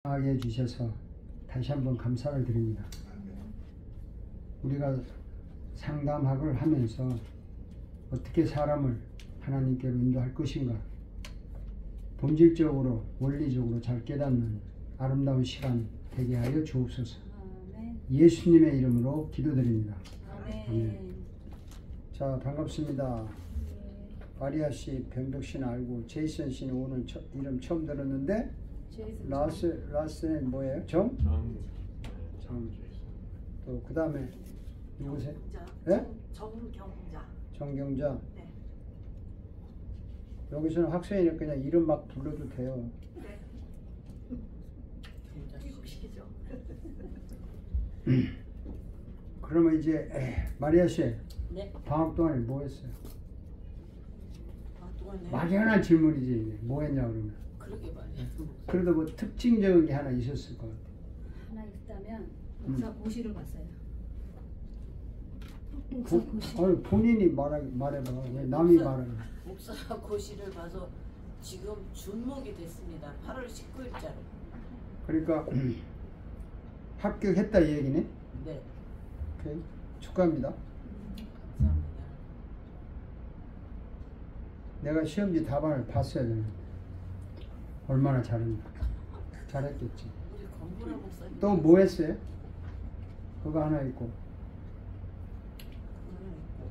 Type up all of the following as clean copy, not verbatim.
하게 해주셔서 다시 한번 감사를 드립니다. 우리가 상담학을 하면서 어떻게 사람을 하나님께로 인도할 것인가, 본질적으로 원리적으로 잘 깨닫는 아름다운 시간 되게 하여 주옵소서. 예수님의 이름으로 기도드립니다. 아멘. 자, 반갑습니다. 마리아 씨, 병덕 씨는 알고, 제이슨 씨는 오늘 이름 처음 들었는데, 라스는 뭐예요? 정? 또 그 다음에 누구세요? 네? 정경자. 정경자. 네. 여기서는 학생이니까 그냥 이름 막 불러도 돼요. 네. 미국식이죠. 그러면 이제 마리아 씨, 네. 방학 동안에 뭐 했어요? 방학 동안에 막연한 질문이지 이게. 뭐 했냐 그러면. 그러게 말이야. 그래도 뭐 특징적인 게 하나 있었을 것 같아. 하나 있다면 목사 고시를 봤어요. 목사 고시. 아니, 본인이 말해봐. 왜 남이 말하는? 목사 고시를 봐서 지금 준목이 됐습니다. 8월 19일자로. 그러니까 합격했다 이 얘기네. 네. 오케이. 축하합니다. 감사합니다. 내가 시험지 답안을 봤어야 되는데 얼마나 잘했나. 잘했겠지. 우리 건보라 목사님. 또 뭐 했어요? 그거 하나 있고. 그거는 있고.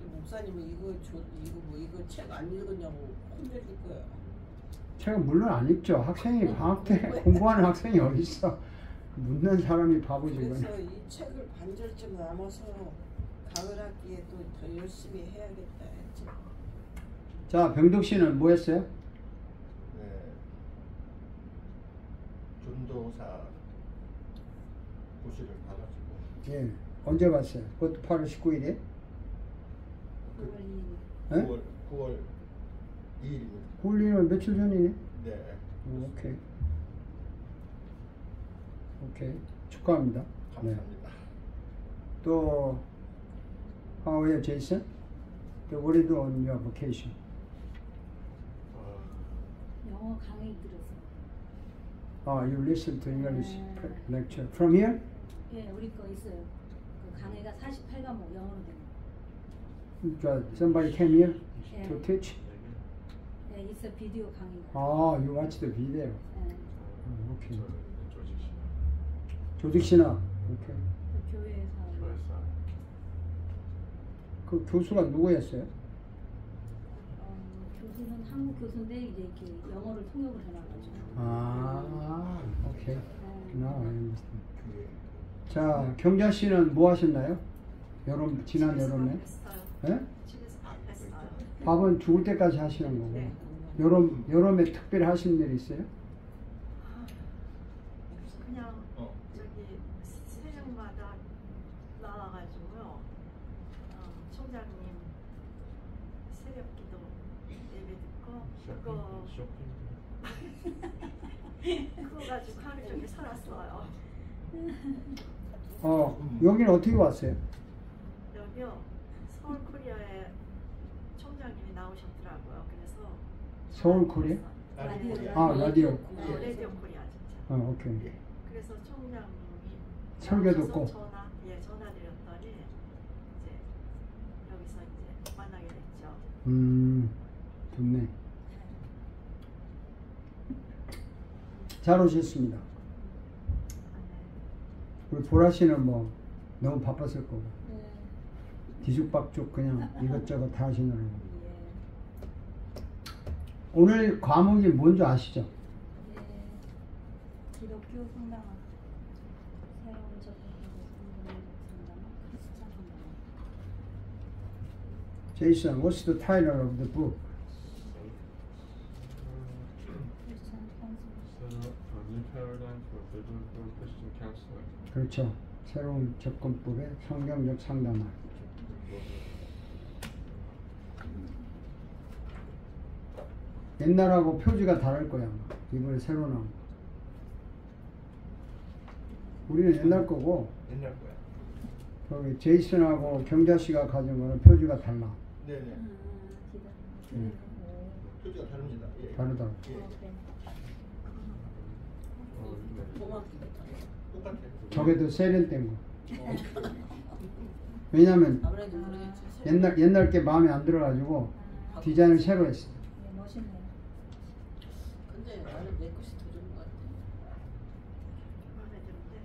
또 목사님은 이거 책 안 읽었냐고 혼내줄 거야. 책은 물론 안 읽죠. 학생이 방학 때 공부하는 학생이 어딨어. 묻는 사람이 바보지. 그래서 이 책을 반절쯤 남아서 가을 학기에 또 더 열심히 해야겠다 했지. 자, 병덕 씨는 뭐 했어요? 네. 전도사 고시를 받아주고. 예. 언제 봤어요? 그것도 8월 19일에? 9월 2일입니다. 9일이면 며칠 전이네? 네. 오케이. 오케이. 축하합니다. 감사합니다. 또, how are you, Jason? What did you do on your vacation? 영어 강의 들었어요. You listen to English lecture from here? 예, 우리 거 있어요. 그 강의가 48과목 영어로 된. Somebody came here 예. to teach? 예, 있어 비디오 강의. You watched the video. 예, 오케이. 조직 씨. 조직 씨나. 오케이. 그 교회에서. 그 교수가 누구였어요? 교수는 한국 교수인데 이제 이렇게 영어를 통역을 해놔가지고. 오케이. 예. Now I understand. 자, 경자 씨는 뭐 하셨나요? 지난 여름에? 예? 집에서 밥 했어요. 밥은 죽을 때까지 하시는 거고. 네. 여름에 특별히 하신 일 있어요? 그냥 저기 새벽마다 나와가지고요. 총장님 새벽기도 예배 듣고 그거 가지고 하루 종일 살았어요. 여기는 어떻게 왔어요? 여기요. 서울코리아에 총장님이 나오셨더라고요. 그래서 서울코리아? 라디오. 라디오. 레디오 코리아 진짜. 오케이. 그래서 총장님이 설교 나오셔서 듣고. 전화 드렸더니 이제 여기서 이제 만나게 됐죠. 좋네. 잘 오셨습니다. 우리 보라 씨는 뭐 너무 바빴을 거고 네. 뒤죽박죽 그냥 이것저것 다 하시느라고. 예. 오늘 과목이 뭔지 아시죠? 예. 기독교 성당학. 새로운 접근으로 성당학. 크리스찬 성당학. Jason, what's the title of the book? 크리스찬 카운슬. A new paradigm for biblical Christian counseling. 그렇죠. 새로운 접근법의 성경적 상담학. 옛날하고 표지가 다를 거야. 이번에 새로 나온 거. 우리는 옛날 거고 옛날 거야. 저기 제이슨하고 경자 씨가 가진 거는 표지가 달라. 네네. 기다. 음. 표지가 다릅니다. 예. 다르다. 예. 똑같아요. 저게도 세련된 거. 어. 왜냐면 아무래도 모르겠지. 옛날 게 마음에 안 들어가지고 디자인을 새로 했어. 네, 멋있네요. 근데 나는 내 것이 더 좋은 것 같아. 마음에 드는데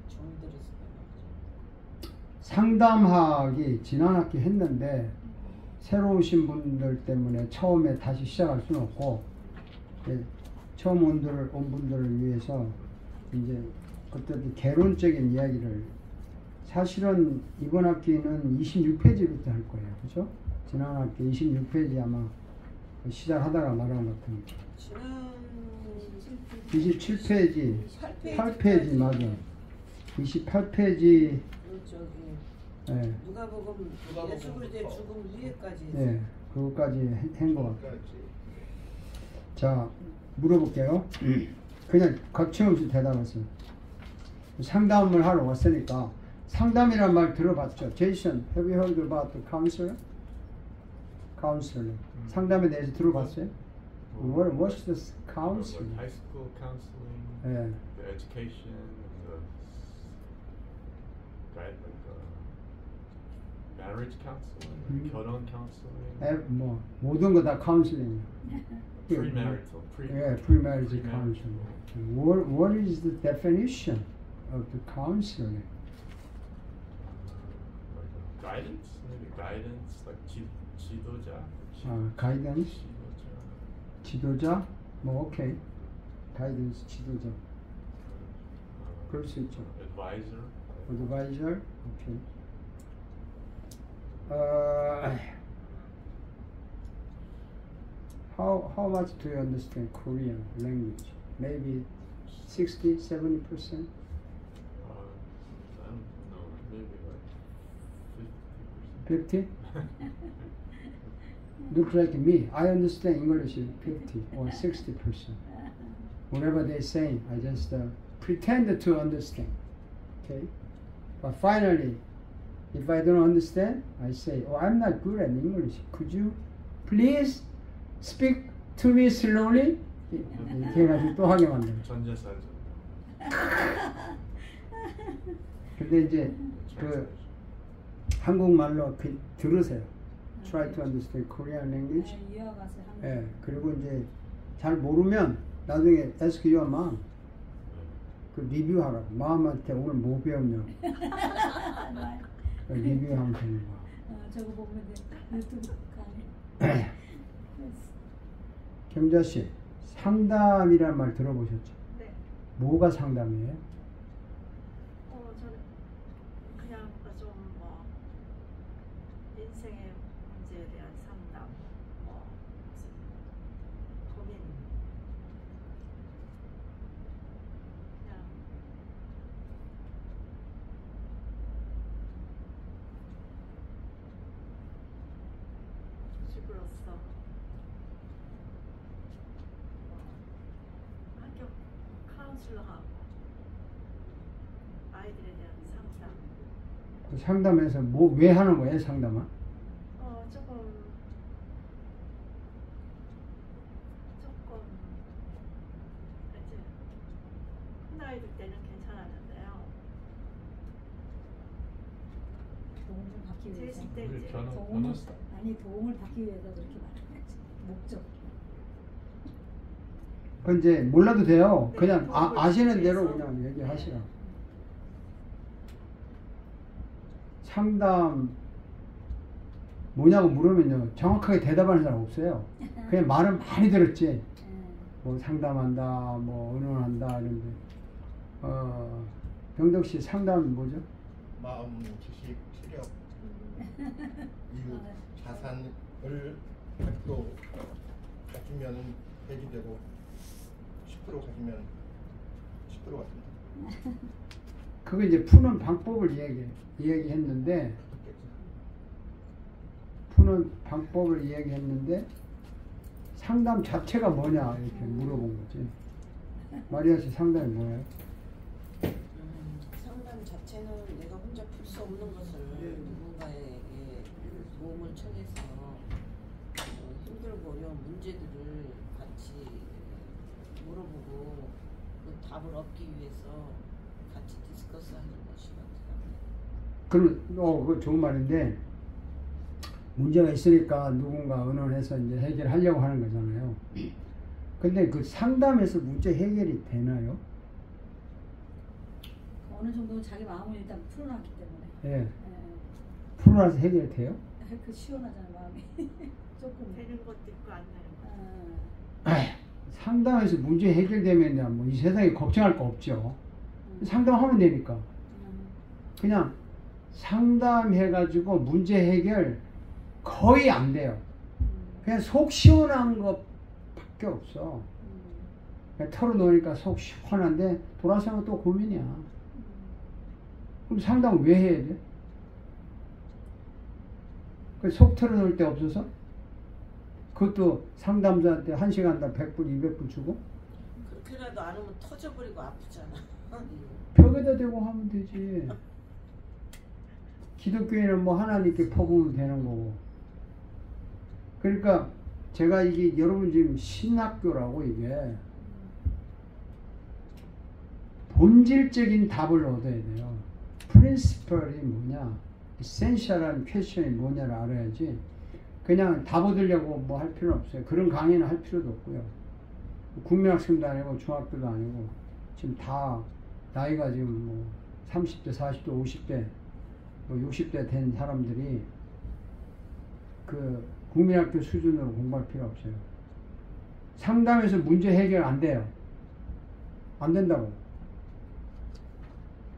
정들어서. 상담하기 지난 학기 했는데 새로 오신 분들 때문에 처음에 다시 시작할 수는 없고, 예, 처음 온 분들을 위해서 이제 어떤 개론적인 이야기를, 사실은 이번 학기는 26페이지부터 할 거예요. 그죠? 지난 학기 26페이지 아마 시작하다가 말한 것 같은데. 지난 27페이지, 8페이지 8페이지 맞아. 28페이지, 저기 예, 누가복음 예수 그리스도의 죽음 위에까지. 예, 그거까지 한 것 같아요. 자, 물어볼게요. 그냥 거침없이 대답하세요. 상담을 하러 왔으니까. 상담이란 말 들어봤죠? 제이슨, have you heard about the counselor? counselor. 상담에 대해서 들어봤어요? What's the counseling? High school counseling, 예, the education, the guide, marriage counseling, 결혼 counseling, 뭐 모든 거 다 counseling. premarital, 예, premarital counseling. What is the definition of the counseling? like guidance, maybe guidance, like 지도자. guidance, 지도자, 뭐 오케이, guidance, 지도자. 그럴 수 있죠. Advisor. Advisor, 오케이. How much do you understand Korean language? Maybe 60, 70%? I don't know, maybe like 50? Look like me. I understand English is 50 or 60%. Whatever they say, I just pretend to understand. Okay? But finally, if I don't understand, I say, oh, I'm not good at English. Could you please speak to me slowly? 이렇게 해가지고 또 하게 만들어. 전자사전. 근데 이제 그 한국말로 들으세요. Try to understand Korean language. 네, 유학 가서 한국. 예, 그리고 이제 잘 모르면 나중에 ask your mom. 그 리뷰하라고. 마음한테 오늘 뭐 배웠냐고. 리뷰하면 되는 거야. 저거 보면 돼. 유튜브 강의. 경자 씨, 상담이란 말 들어보셨죠? 네. 뭐가 상담이에요? 저는 그냥 좀 뭐 인생의 문제에 대한 상담, 뭐 무슨 고민, 그냥 주부로서 학교 카운슬러하고 아이들에 대한 상담. 그 상담에서 뭐 왜 하는 거예요, 상담은? 조금 이제 큰 아이들 때는 괜찮았는데요. 도움을 받기 위해서. 제일 때 우리 이제 변호 아니 도움을 받기 위해서 그렇게 말하는 거지. 목적. 그 이제 몰라도 돼요. 네, 그냥 도움을 아시는 받기 대로 위해서. 그냥 얘기하시라. 상담 뭐냐고 물으면요, 정확하게 대답하는 사람 없어요. 그냥 말은 많이 들었지. 뭐 상담한다, 뭐 의논한다 이런데. 병덕 씨 상담은 뭐죠? 마음, 지식, 체력, 이웃, 자산을 100% 가지면 100이 되고 10% 가지면 10%가 됩니다. 그거 이제 푸는 방법을 이야기했는데, 푸는 방법을 이야기했는데 상담 자체가 뭐냐 이렇게 물어본 거지. 마리아 씨 상담이 뭐예요? 상담 자체는 내가 혼자 풀 수 없는 것을 누군가에게 도움을 청해서 문제들을 같이 물어보고 그 답을 얻기 위해서 같이 디스커스하는 것이 같더라고요. 그럼 그거 좋은 말인데 문제가 있으니까 누군가 의논해서 이제 해결하려고 하는 거잖아요. 근데 그 상담에서 문제 해결이 되나요? 어느 정도는 자기 마음을 일단 풀어놨기 때문에. 예. 예. 풀어놔서 해결이 돼요? 그 시원하잖아 마음이. 조금. 되는 것도 있고 안 되는 것도 상담에서 문제 해결되면 뭐 이 세상에 걱정할 거 없죠. 상담하면 되니까. 그냥 상담해가지고 문제 해결 거의 안 돼요. 그냥 속 시원한 것밖에 없어. 그냥 털어놓으니까 속 시원한데 돌아서면 또 고민이야. 그럼 상담 왜 해야 돼? 속 털어놓을 데 없어서? 그것도 상담자한테 1시간당 100불, 200불 주고? 그렇게라도 안 오면 터져버리고 아프잖아. 벽에다 대고 하면 되지. 기독교인은 뭐 하나님께 퍼부으면 되는 거고. 그러니까 제가 이게 여러분 지금 신학교라고 이게 본질적인 답을 얻어야 돼요. 프린시플이 뭐냐, 에센셜한 퀘션이 뭐냐를 알아야지. 그냥 답 얻으려고 뭐 할 필요는 없어요. 그런 강의는 할 필요도 없고요. 국민학생도 아니고 중학교도 아니고 지금 다 나이가 지금 뭐 30대, 40대, 50대, 뭐 60대 된 사람들이 그 국민학교 수준으로 공부할 필요 없어요. 상담에서 문제 해결 안 돼요. 안 된다고.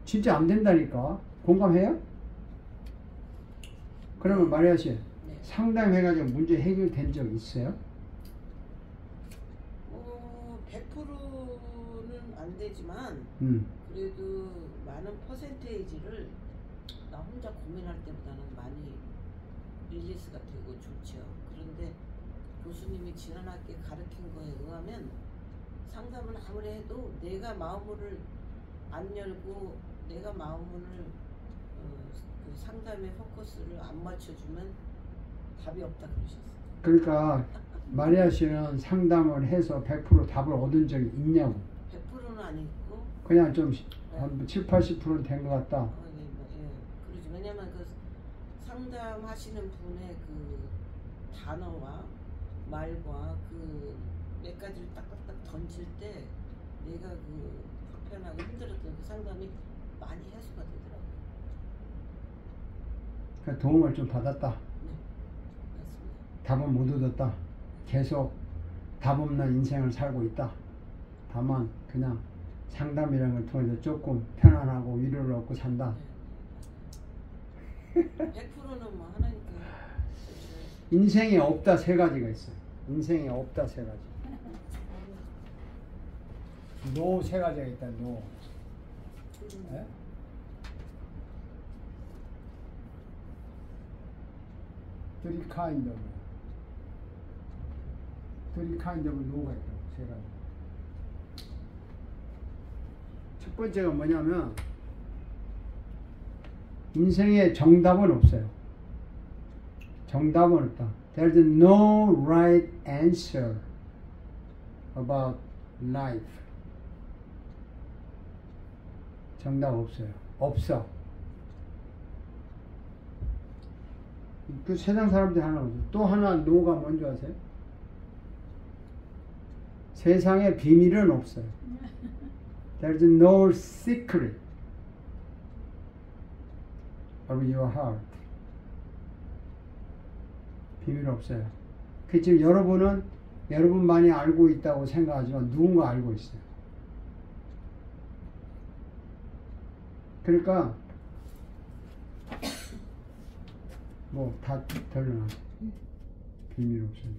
진짜 안 된다니까. 공감해요? 그러면 마리아 씨, 네. 상담해가지고 문제 해결된 적 있어요? 100%는 안 되지만 그래도 많은 퍼센테이지를 나 혼자 고민할 때보다는 많이 릴리스가 되고 좋죠. 그런데 교수님이 지난 학기에 가르친 거에 의하면 상담은 아무리 해도 내가 마음을 안 열고 내가 마음을 그 상담의 포커스를 안 맞춰주면 답이 없다 그러셨어요. 그러니까 마리아 씨는 상담을 해서 100% 답을 얻은 적이 있냐고. 100%는 아니고 그냥 좀 한 7, 80%는 된 것 같다. 예, 그러죠. 왜냐면 그 상담하시는 분의 그 단어와 말과 그 몇 가지를 딱딱딱 던질 때 내가 그 불편하고 힘들었던 그 상담이 많이 해소가 되더라고요. 그러니까 도움을 좀 받았다. 네, 맞습니다. 답은 못 얻었다. 계속 답 없는 인생을 살고 있다. 다만 그냥 상담이라는 걸 통해서 조금 편안하고 위로를 얻고 산다. 네. 100%는 뭐 하나님께 인생에 없다 세 가지가 있어요. 인생에 없다 세 가지. 노 세 가지가 있다. 노. 네? Three kind of 노가 있다고 세 가지. 첫 번째가 뭐냐면 인생에 정답은 없어요. 정답은 없다. There's no right answer about life. 정답 없어요. 없어. 그 세상 사람들이 하나 없어요. 또 하나 노가 뭔지 아세요? 세상에 비밀은 없어요. There's no secret of your heart. 비밀 없어요. 그 지금 여러분은 여러분만이 알고 있다고 생각하지만 누군가 알고 있어요. 그러니까 뭐 다 덜러나 비밀 없어요.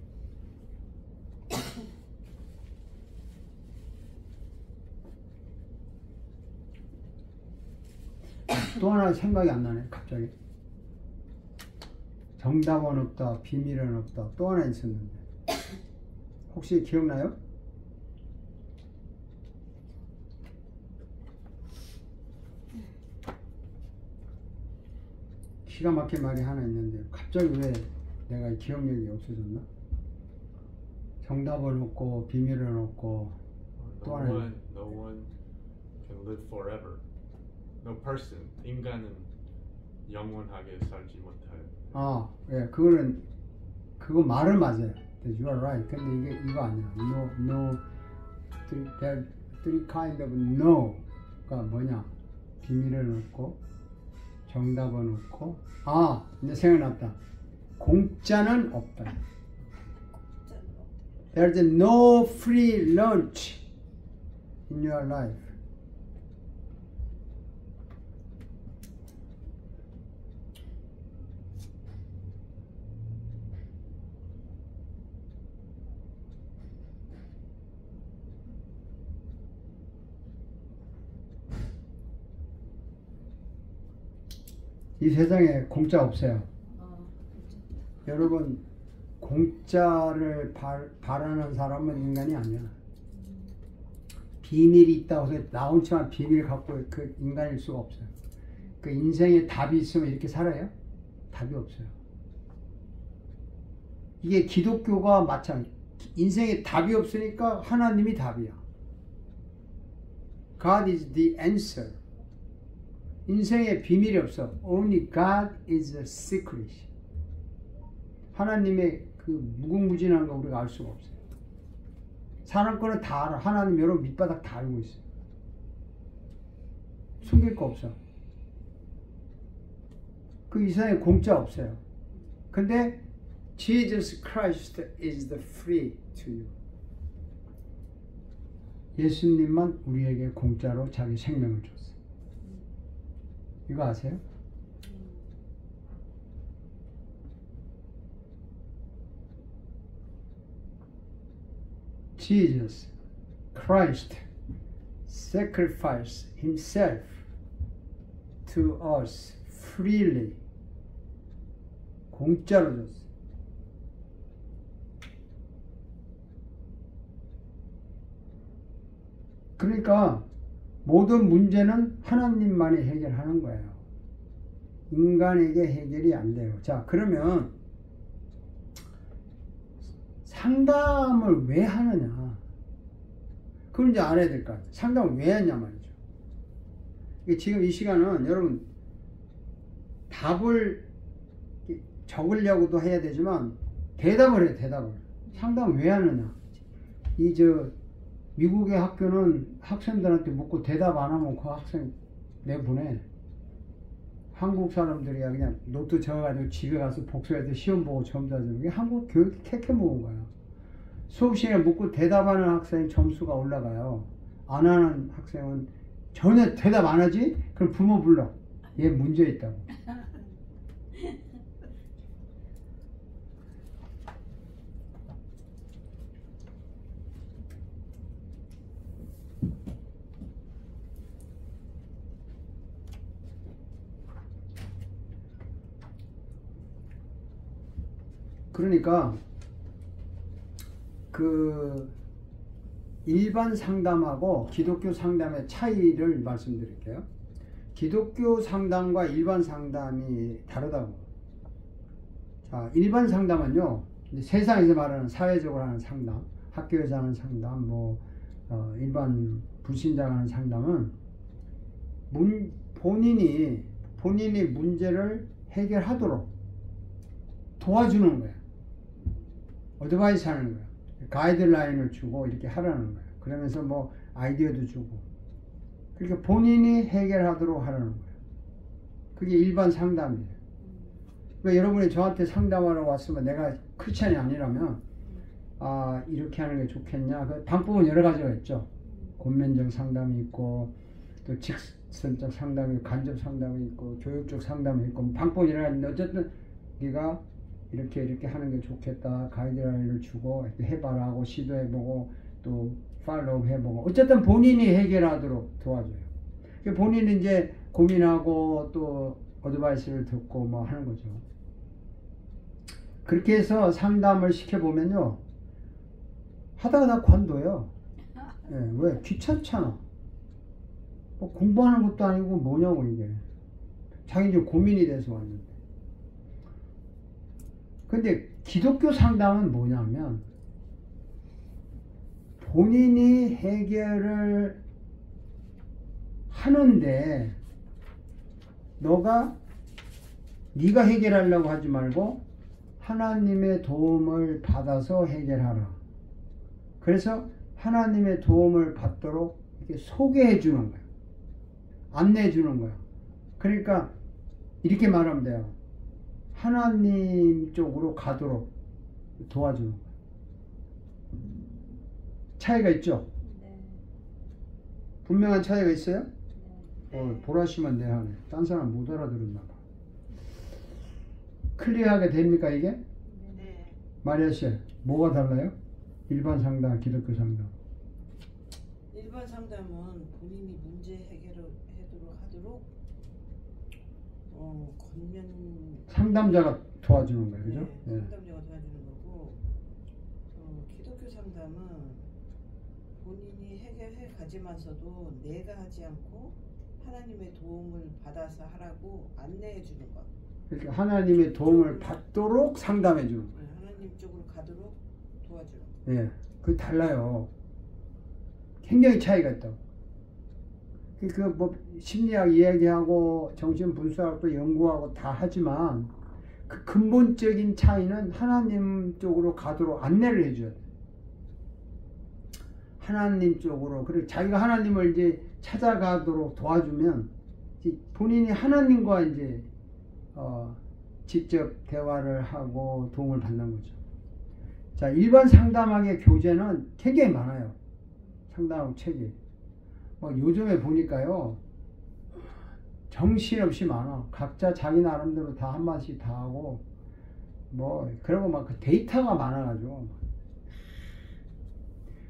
또 하나 생각이 안 나네 갑자기. 정답은 없다, 비밀은 없다. 또 하나 있었는데 혹시 기억나요? 기가 막힌 말이 하나 있는데 갑자기 왜 내가 기억력이 없어졌나? 정답은 없고 비밀은 없고 또 하나는 No one can live forever. No person. 인간은 영원하게 살지 못해요. 예, 그거 말은 맞아요. You are right. 근데 이거 아니야. No, there are three kind of no가 뭐냐? 비밀은 없고, 정답은 없고, 이제 생각났다. 공짜는 없다. There's no free lunch in your life. 이 세상에 공짜 없어요. 여러분, 공짜를 바라는 사람은 인간이 아니야. 비밀이 있다고 해서 나온지만 비밀 갖고 그 인간일 수가 없어요. 그 인생에 답이 있으면 이렇게 살아요? 답이 없어요. 이게 기독교가 마찬가지. 인생에 답이 없으니까 하나님이 답이야. God is the answer. 인생에 비밀이 없어. Only God is a secret. 하나님의 그 무궁무진한 거 우리가 알 수가 없어요. 사람 거는 다 알아. 하나님 여러분 밑바닥 다 알고 있어요. 숨길 거 없어. 그 이 세상에 공짜 없어요. 근데 Jesus Christ is the free to you. 예수님만 우리에게 공짜로 자기 생명을 줬어요. 이거 아세요? Jesus Christ sacrificed himself to us freely. 공짜로 줬어. 그러니까 모든 문제는 하나님만이 해결하는 거예요. 인간에게 해결이 안 돼요. 자, 그러면 상담을 왜 하느냐? 그걸 이제 알아야 될 거 같아요. 상담을 왜 하냐 말이죠. 지금 이 시간은 여러분 답을 적으려고도 해야 되지만 대답을 해요. 대답을. 상담을 왜 하느냐? 미국의 학교는 학생들한테 묻고 대답 안 하면 그 학생 내보내. 한국 사람들이야 그냥 노트 적어가지고 집에 가서 복수해서 시험 보고 점수하는 게 한국 교육이 캐캐 먹은 거야. 수업 시간에 묻고 대답하는 학생이 점수가 올라가요. 안 하는 학생은 전혀 대답 안 하지? 그럼 부모 불러. 얘 문제 있다고. 그러니까 그 일반 상담하고 기독교 상담의 차이를 말씀드릴게요. 기독교 상담과 일반 상담이 다르다고. 자, 일반 상담은요, 세상에서 말하는 사회적으로 하는 상담, 학교에서 하는 상담, 일반 불신자가 하는 상담은 본인이 문제를 해결하도록 도와주는 거예요. 어드바이스 하는 거예요. 가이드라인을 주고 이렇게 하라는 거예요. 그러면서 아이디어도 주고. 그러니까 본인이 해결하도록 하라는 거예요. 그게 일반 상담이에요. 그러니까 여러분이 저한테 상담하러 왔으면 내가 크리스찬이 아니라면 이렇게 하는 게 좋겠냐. 그 방법은 여러 가지가 있죠. 권면적 상담이 있고 또 직선적 상담이 있고 간접 상담이 있고 교육적 상담이 있고 방법이 여러 가지인데 어쨌든 네가 이렇게 하는 게 좋겠다. 가이드라인을 주고 이렇게 해봐라 하고 시도해보고 또 팔로우 해보고 어쨌든 본인이 해결하도록 도와줘요. 본인이 이제 고민하고 또 어드바이스를 듣고 하는 거죠. 그렇게 해서 상담을 시켜보면요. 하다가 다 관둬요. 네, 왜? 귀찮잖아. 공부하는 것도 아니고 뭐냐고 이게. 자기 좀 고민이 돼서 왔는데. 근데 기독교 상담은 뭐냐면 본인이 해결을 하는데 네가 해결하려고 하지 말고 하나님의 도움을 받아서 해결하라. 그래서 하나님의 도움을 받도록 이렇게 소개해 주는 거예요. 안내해 주는 거예요. 그러니까 이렇게 말하면 돼요. 하나님 쪽으로 가도록 도와주는 거예요. 차이가 있죠? 네. 분명한 차이가 있어요? 네. 보라시만 내 하네. 딴 사람 못 알아들었나 봐. 클리어하게 됩니까 이게? 네. 마리아 씨, 뭐가 달라요? 일반 상담, 기독교 상담. 일반 상담은 본인이 문제 해결을 하도록 권면 상담자가 도와주는 거예요, 그죠? 네, 네. 상담자가 도와주는 거고 기독교 상담은 본인이 해결해 가지만서도 내가 하지 않고 하나님의 도움을 받아서 하라고 안내해 주는 것. 그러니까 하나님의 도움을 받도록 상담해 주는 거예요. 네, 하나님 쪽으로 가도록 도와주는 것. 예, 그 달라요. 굉장히 차이가 있다고. 뭐 심리학 이야기하고 정신분석학도 연구하고 다 하지만 그 근본적인 차이는 하나님 쪽으로 가도록 안내를 해줘야 돼. 하나님 쪽으로. 그리고 자기가 하나님을 이제 찾아가도록 도와주면 이제 본인이 하나님과 이제 직접 대화를 하고 도움을 받는 거죠. 자, 일반 상담학의 교재는 굉장히 많아요. 상담학 책이. 요즘에 보니까요, 정신없이 많아. 각자 자기 나름대로 다 한마디씩 다 하고, 그러고 막 그 데이터가 많아가지고,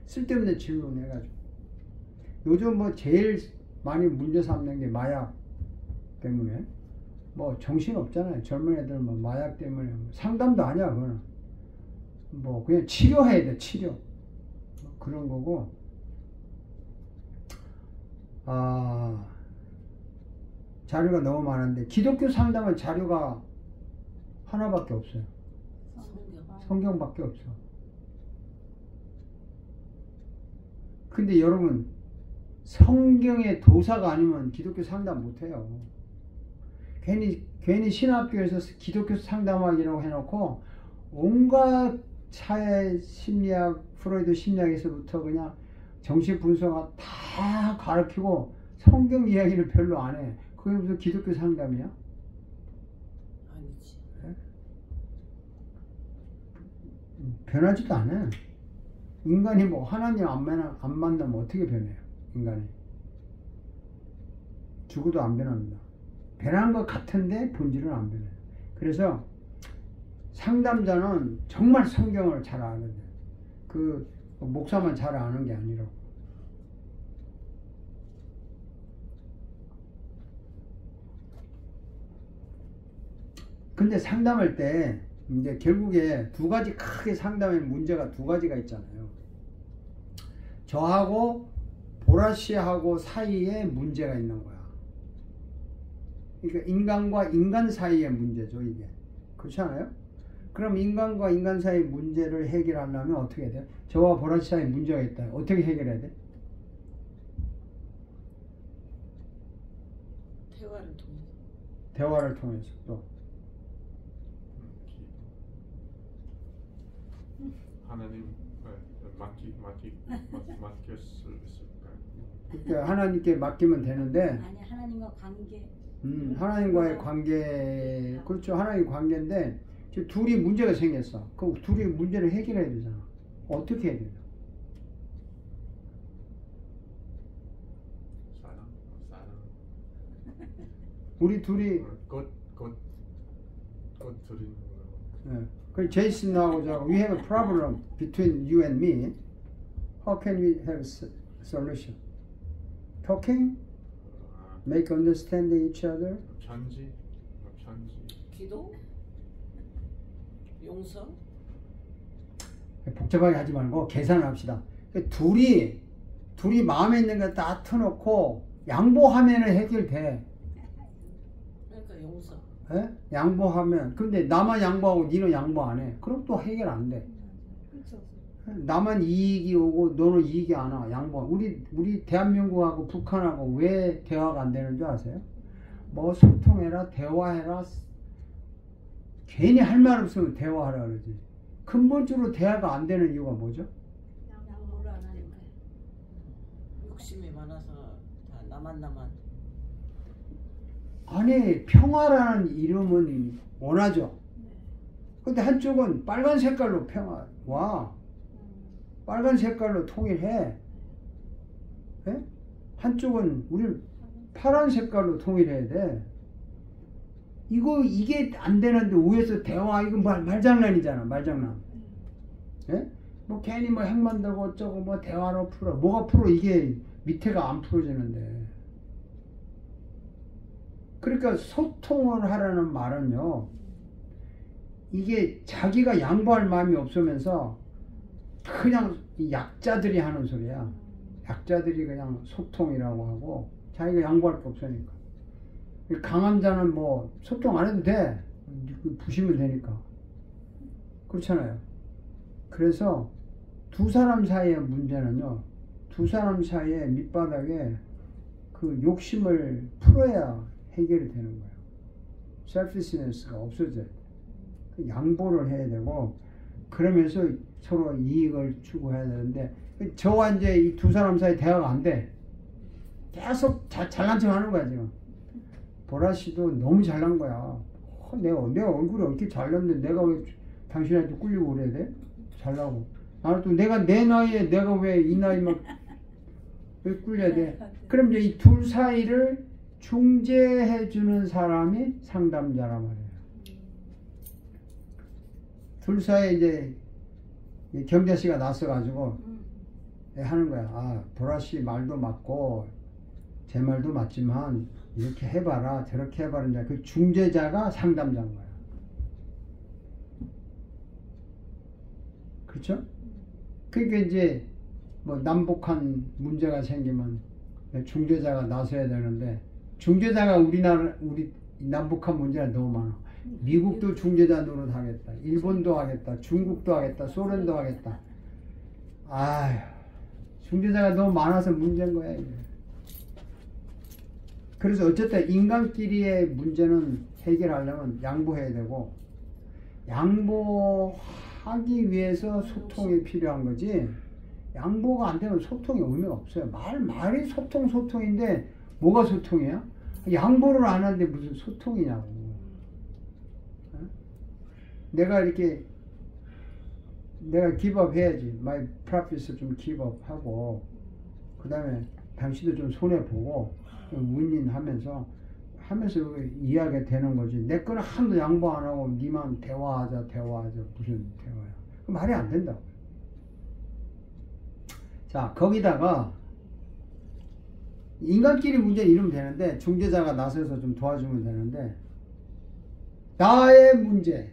쓸데없는 질문 해가지고. 요즘 제일 많이 문제 삼는 게 마약 때문에. 정신 없잖아요. 젊은 애들 마약 때문에. 상담도 아니야, 그거는. 그냥 치료해야 돼, 치료. 그런 거고. 자료가 너무 많은데, 기독교 상담은 자료가 하나밖에 없어요. 성경밖에 없어. 근데 여러분, 성경의 도사가 아니면 기독교 상담 못해요. 괜히 신학교에서 기독교 상담학이라고 해놓고, 온갖 사회 심리학, 프로이드 심리학에서부터 그냥 정신분석학 다 가르치고 성경 이야기를 별로 안 해. 그게 무슨 기독교 상담이야? 아니지. 네? 변하지도 않아. 인간이 하나님 안 만나면 어떻게 변해요? 인간이. 죽어도 안 변합니다. 변한 것 같은데 본질은 안 변해요. 그래서 상담자는 정말 성경을 잘 아는 데 목사만 잘 아는 게 아니라고. 근데 상담할 때 이제 결국에 두 가지 크게 상담의 문제가 두 가지가 있잖아요. 저하고 보라 씨하고 사이에 문제가 있는 거야. 그러니까 인간과 인간 사이의 문제죠, 이게. 그렇지 않아요? 그럼 인간과 인간 사이의 문제를 해결하려면 어떻게 해야 돼요? 저와 보라 씨 사이에 문제가 있다. 어떻게 해결해야 돼? 대화를 통해서 또. 하나님 맡길 수 있을까요? 그러니까 하나님께 맡기면 되는데. 아니, 하나님과 관계. 하나님과의 관계, 그렇죠. 하나님 관계인데 지금 둘이 문제가 생겼어. 그럼 둘이 문제를 해결해야 되잖아. 어떻게 해야 되나? 사랑. 우리 둘이 것 드리는 거. 예. 그 제이슨하고 저 we have a problem between you and me. How can we have a solution? Talking, make understand each other. 편지. 기도? 용서? 복잡하게 하지 말고 계산을 합시다. 둘이 마음에 있는 거 다 터놓고 양보하면은 해결돼. 그러니까 용서. 예? 양보하면. 근데 나만 양보하고 니는 양보 안 해. 그럼 또 해결 안 돼. 그렇죠. 나만 이익이 오고 너는 이익이 안 와. 양보. 우리 대한민국하고 북한하고 왜 대화가 안 되는 줄 아세요? 뭐 소통해라, 대화해라. 괜히 할 말 없으면 대화하라 그러지. 근본적으로 대화가 안 되는 이유가 뭐죠? 양보를 안 하니까. 욕심이 많아서 다 나만. 아니 평화라는 이름은 원하죠. 근데 한쪽은 빨간 색깔로 평화 와. 빨간 색깔로 통일해. 예? 한쪽은 우리 파란 색깔로 통일해야 돼. 이게 안 되는데 위에서 대화 이거 말장난이잖아. 말장난. 예? 뭐 괜히 뭐 핵 만들고 어쩌고 뭐 대화로 풀어. 뭐가 풀어? 이게 밑에가 안 풀어지는데. 그러니까 소통을 하라는 말은요. 이게 자기가 양보할 마음이 없으면서 그냥 약자들이 하는 소리야. 약자들이 그냥 소통이라고 하고 자기가 양보할 게 없으니까. 강한 자는 뭐 소통 안 해도 돼. 부시면 되니까. 그렇잖아요. 그래서 두 사람 사이의 문제는요. 두 사람 사이의 밑바닥에 그 욕심을 풀어야 해결이 되는 거예요. 셀피시네스가 없어져야 돼. 양보를 해야 되고 그러면서 서로 이익을 추구해야 되는데 저와 이제 이 두 사람 사이 대화가 안 돼. 계속 잘난 척 하는 거야 지금. 보라 씨도 너무 잘난 거야. 내 얼굴이 어떻게 잘났는데 내가 왜 당신한테 꿀리고 그래야 돼? 잘나고. 나는 또 내가 내 나이에 내가 왜 이 나이만 왜 꿀려야 돼? 그럼 이제 이 둘 사이를 중재해 주는 사람이 상담자란 말이에요. 둘 사이에 이제 경자 씨가 나서가지고 하는 거야. 아, 보라 씨 말도 맞고 제 말도 맞지만 이렇게 해봐라 저렇게 해봐라. 이제 그 중재자가 상담자인 거야. 그렇죠? 그러니까 이제 뭐 남북한 문제가 생기면 중재자가 나서야 되는데 중재자가 우리 남북한 문제가 너무 많아. 미국도 중재자 노릇 하겠다. 일본도 하겠다. 중국도 하겠다. 소련도 하겠다. 아휴, 중재자가 너무 많아서 문제인 거야 이게. 그래서 어쨌든 인간끼리의 문제는 해결하려면 양보해야 되고 양보하기 위해서 소통이 필요한 거지 양보가 안 되면 소통이 의미가 없어요. 말이 소통인데 뭐가 소통이야? 양보를 안 하는데 무슨 소통이냐고. 내가 기법 해야지. My profit을 좀 기법하고 그 다음에 당신도 좀 손해보고 윈윈하면서 이해하게 되는 거지. 내 거는 하나도 양보 안 하고 니만 대화하자 무슨 대화야. 말이 안 된다고. 자, 거기다가 인간끼리 문제는 이러면 되는데 중재자가 나서서 좀 도와주면 되는데 나의 문제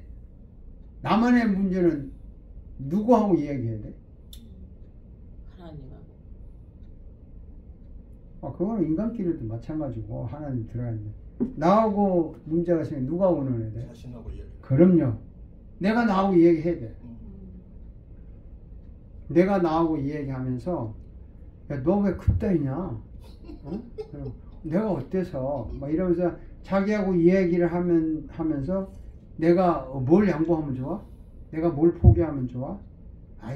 나만의 문제는 누구하고 이야기해야 돼? 하나님하고. 그거는 인간끼리도 마찬가지고 하나님 들어가는데 나하고 문제가 생기면 누가 의논해야 돼? 자신하고 이야기. 그럼요. 내가 나하고 이야기해야 돼. 내가 나하고 이야기하면서 야, 너 왜 그따위냐? 어? 내가 어때서? 막 이러면서 자기하고 이야기를 하면서 내가 뭘 양보하면 좋아? 내가 뭘 포기하면 좋아?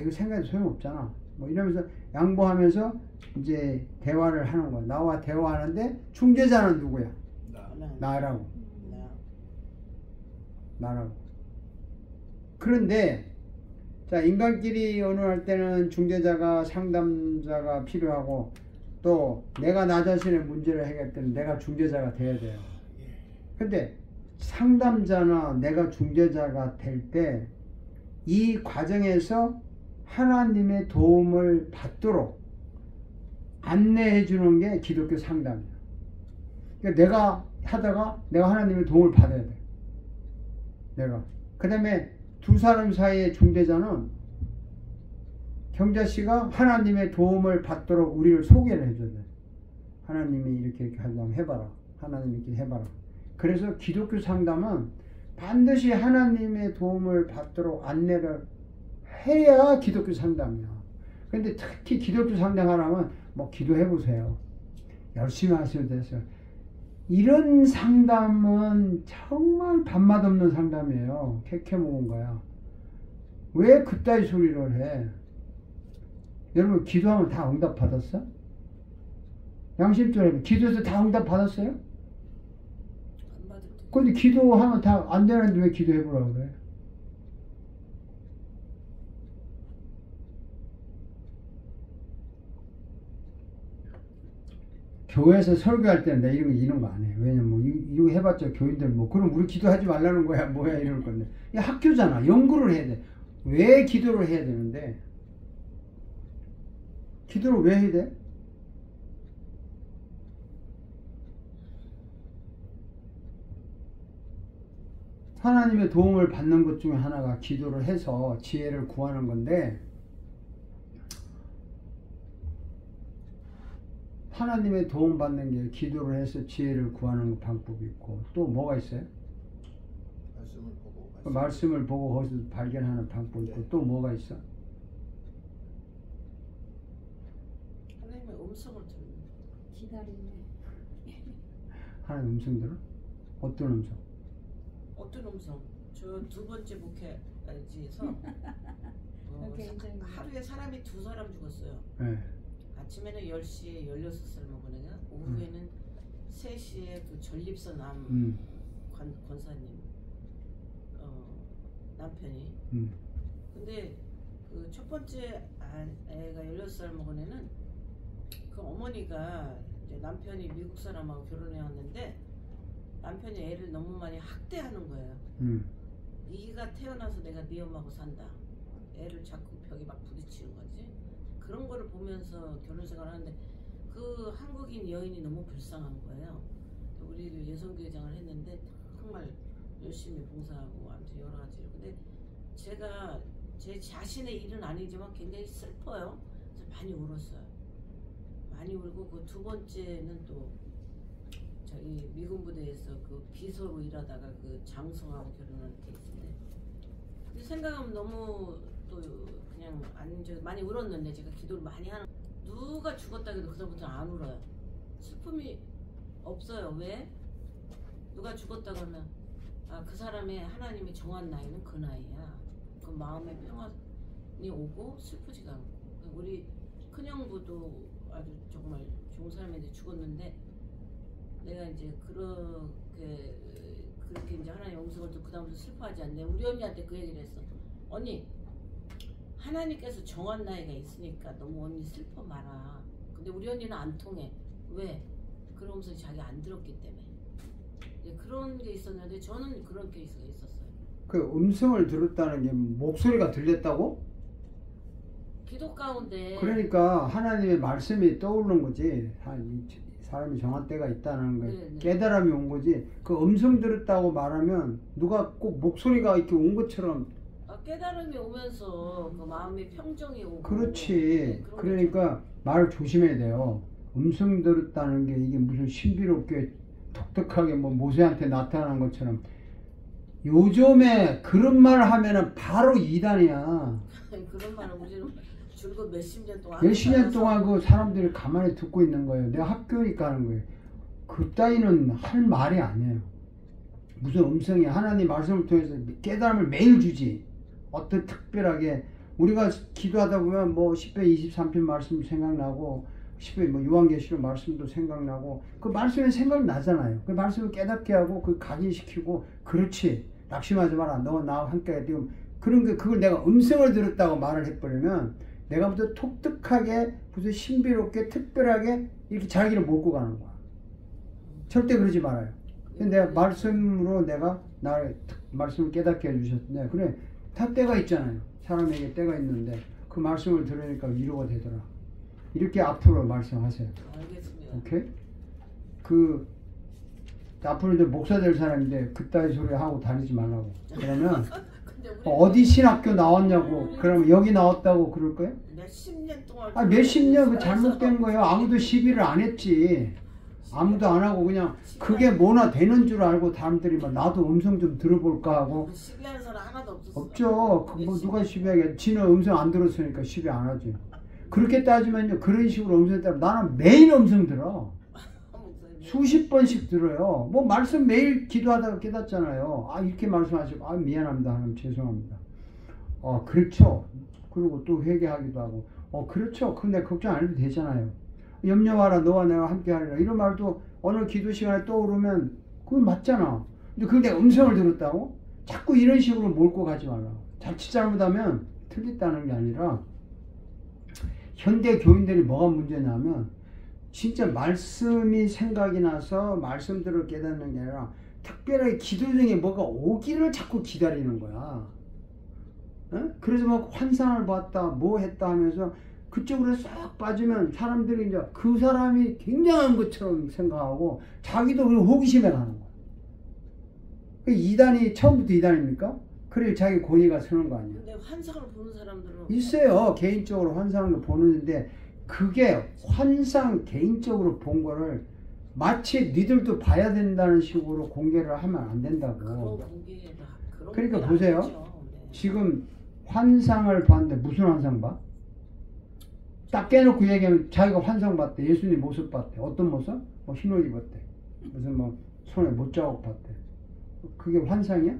이거 생각해도 소용없잖아. 뭐 이러면서 양보하면서 이제 대화를 하는 거야. 나와 대화하는데 중재자는 누구야? 나라고. 나라고. 그런데 자, 인간끼리 의논할 때는 중재자가 상담자가 필요하고 또 내가 나 자신의 문제를 해결할 때는 내가 중재자가 돼야 돼요. 근데 상담자나 내가 중재자가 될 때 이 과정에서 하나님의 도움을 받도록 안내해 주는 게 기독교 상담이야. 그러니까 내가 하다가 내가 하나님의 도움을 받아야 돼. 그 다음에 두 사람 사이의 중재자는 경자 씨가 하나님의 도움을 받도록 우리를 소개를 해줘야 돼. 하나님이 이렇게 한번 해봐라. 하나님이 이렇게 해봐라. 그래서 기독교 상담은 반드시 하나님의 도움을 받도록 안내를 해야 기독교 상담이야. 근데 특히 기독교 상담하려면 뭐 기도해보세요. 열심히 하셔도 됐어요. 이런 상담은 정말 밥맛 없는 상담이에요. 캐캐 먹은 거야. 왜 그따위 소리를 해? 여러분 기도하면 다 응답 받았어? 양심적으로 기도해서 다 응답 받았어요? 안 받을 때. 근데 기도하면 다 안 되는데 왜 기도해보라고 그래? 교회에서 설교할 때는 내 이런 거 안 해. 왜냐면 뭐 이거 해봤자 교인들 뭐 그럼 우리 기도하지 말라는 거야 뭐야 이럴 건데. 이 학교잖아. 연구를 해야 돼. 왜 기도를 해야 되는데? 기도를 왜 해야 돼? 하나님의 도움을 받는 것 중에 하나가 기도를 해서 지혜를 구하는 건데, 하나님의 도움 받는 게 기도를 해서 지혜를 구하는 방법이 있고, 또 뭐가 있어요? 말씀을 보고 거기서 발견하는 방법이 있고, 또 뭐가 있어? 하나님의 음성을 듣는. 기다리네. 하나님 음성 들어? 어떤 음성? 어떤 음성? 저 두 번째 목회지에서 하루에 사람이 2사람 죽었어요. 네. 아침에는 10시에 16살 먹은 애가, 오후에는 3시에 그 전립선 권사님 남편이. 근데 그 첫 번째 애가 16살 먹은 애는 그 어머니가 이제 남편이 미국 사람하고 결혼해 왔는데 남편이 애를 너무 많이 학대하는 거예요. 네가 태어나서 내가 네 엄마하고 산다. 애를 자꾸 벽에 막 부딪히는 거지. 그런 거를 보면서 결혼 생활을 하는데 그 한국인 여인이 너무 불쌍한 거예요. 우리도 예선교회장을 했는데 정말 열심히 봉사하고 아무튼 여러 가지. 근데 제가 제 자신의 일은 아니지만 굉장히 슬퍼요. 그래서 많이 울었어요. 많이 울고 그 두 번째는 또 저기 미군 부대에서 그 비서로 일하다가 그 장성하고 결혼한 케이스인데, 근데 생각하면 너무 또 그냥 많이 울었는데 제가 기도를 많이 하는, 누가 죽었다 해도 그다음부터 안 울어요. 슬픔이 없어요. 왜? 누가 죽었다 그러면 그 사람의 하나님이 정한 나이는 그 나이야. 그 마음의 평안이 오고 슬프지가 않고. 우리 큰형부도 아주 정말 좋은 사람인데 죽었는데, 내가 이제 그렇게 이제 하나님의 음성을 듣고 그다음부터 슬퍼하지 않네. 우리 언니한테 그 얘기를 했어. 언니, 하나님께서 정한 나이가 있으니까 너무 언니 슬퍼 마라. 근데 우리 언니는 안 통해. 왜? 그런 음성이 자기 안 들었기 때문에. 그런 게 있었는데 저는 그런 케이스가 있었어요. 그 음성을 들었다는 게 목소리가 들렸다고? 기도 가운데. 그러니까 하나님의 말씀이 떠오르는 거지. 사람이 정한 때가 있다는 거 깨달음이 온 거지. 그 음성 들었다고 말하면 누가 꼭 목소리가 이렇게 온 것처럼. 깨달음이 오면서 그 마음의 평정이 오고. 그렇지. 네, 그러니까 말을 조심해야 돼요. 음성 들었다는 게 이게 무슨 신비롭게 독특하게 뭐 모세한테 나타나는 것처럼. 요즘에 그런 말을 하면은 바로 이단이야. 그런 말을 우리는 줄곧 몇십 년 동안. 몇십 년 동안 그 사람들이 가만히 듣고 있는 거예요. 내가 학교니까 하는 거예요. 그 따위는 할 말이 아니에요. 무슨 음성이 하나님 말씀을 통해서 깨달음을 매일 주지. 어떤 특별하게 우리가 기도하다 보면 뭐 10편 23편 말씀 생각나고 10편 뭐 요한계시록 말씀도 생각나고 그 말씀이 생각나잖아요. 그 말씀을 깨닫게 하고 그 각인시키고 그렇지 낙심하지 마라. 너와 나와 함께 지금 그런 게 그걸 내가 음성을 들었다고 말을 해버리면 내가 무슨 독특하게 무슨 신비롭게 특별하게 이렇게 자기를 몰고 가는 거야. 절대 그러지 말아요. 근데 내가 말씀으로 내가 나를 말씀을 깨닫게 해주셨는데 그래 다 때가 있잖아요. 사람에게 때가 있는데 그 말씀을 들으니까 위로가 되더라. 이렇게 앞으로 말씀하세요. 알겠습니다. 오케이? 그 앞으로 이제 목사 될 사람인데 그따위 소리 하고 다니지 말라고. 그러면 어디 신학교 나왔냐고 그러면 여기 나왔다고 그럴 거예요? 몇십 년 동안. 몇십 년 그 잘못된 거예요. 아무도 시비를 안 했지. 아무도 안 하고 그냥 그게 뭐나 되는 줄 알고 사람들이 막 나도 음성 좀 들어볼까 하고. 시비하는 사람 하나도 없었어. 없죠. 뭐 누가 시비하게. 지는 음성 안 들었으니까 시비 안 하지. 그렇게 따지면요. 그런 식으로 음성 따라 나는 매일 음성 들어. 수십 번씩 들어요. 뭐 말씀 매일 기도하다가 깨닫잖아요. 아 이렇게 말씀하시고 아 미안합니다 하나님 죄송합니다. 그렇죠. 그리고 또 회개하기도 하고 그렇죠. 근데 걱정 안 해도 되잖아요. 염려하라 너와 내가 함께 하리라 이런 말도 어느 기도 시간에 떠오르면 그건 맞잖아. 근데 음성을 들었다고? 자꾸 이런 식으로 몰고 가지 말라고. 자칫 잘못하면 틀렸다는 게 아니라 현대 교인들이 뭐가 문제냐면 진짜 말씀이 생각이 나서 말씀대로 깨닫는 게 아니라 특별하게 기도 중에 뭐가 오기를 자꾸 기다리는 거야. 에? 그래서 막 환상을 봤다 뭐 했다 하면서 그쪽으로 싹 빠지면 사람들이 이제 그 사람이 굉장한 것처럼 생각하고 자기도 그 호기심에 가는 거야. 그 이단이 처음부터 이단입니까? 그래 자기 권위가 서는 거 아니야. 근데 환상을 보는 사람들은 있어요. 개인적으로 환상을 보는데 그게 환상 개인적으로 본 거를 마치 니들도 봐야 된다는 식으로 공개를 하면 안 된다고. 그러니까 보세요. 네. 지금 환상을 봤는데 무슨 환상 봐? 딱 깨놓고 얘기하면 자기가 환상 봤대. 예수님 모습 봤대. 어떤 모습? 흰 옷 입었대. 무슨 손에 못자국 봤대. 그게 환상이야?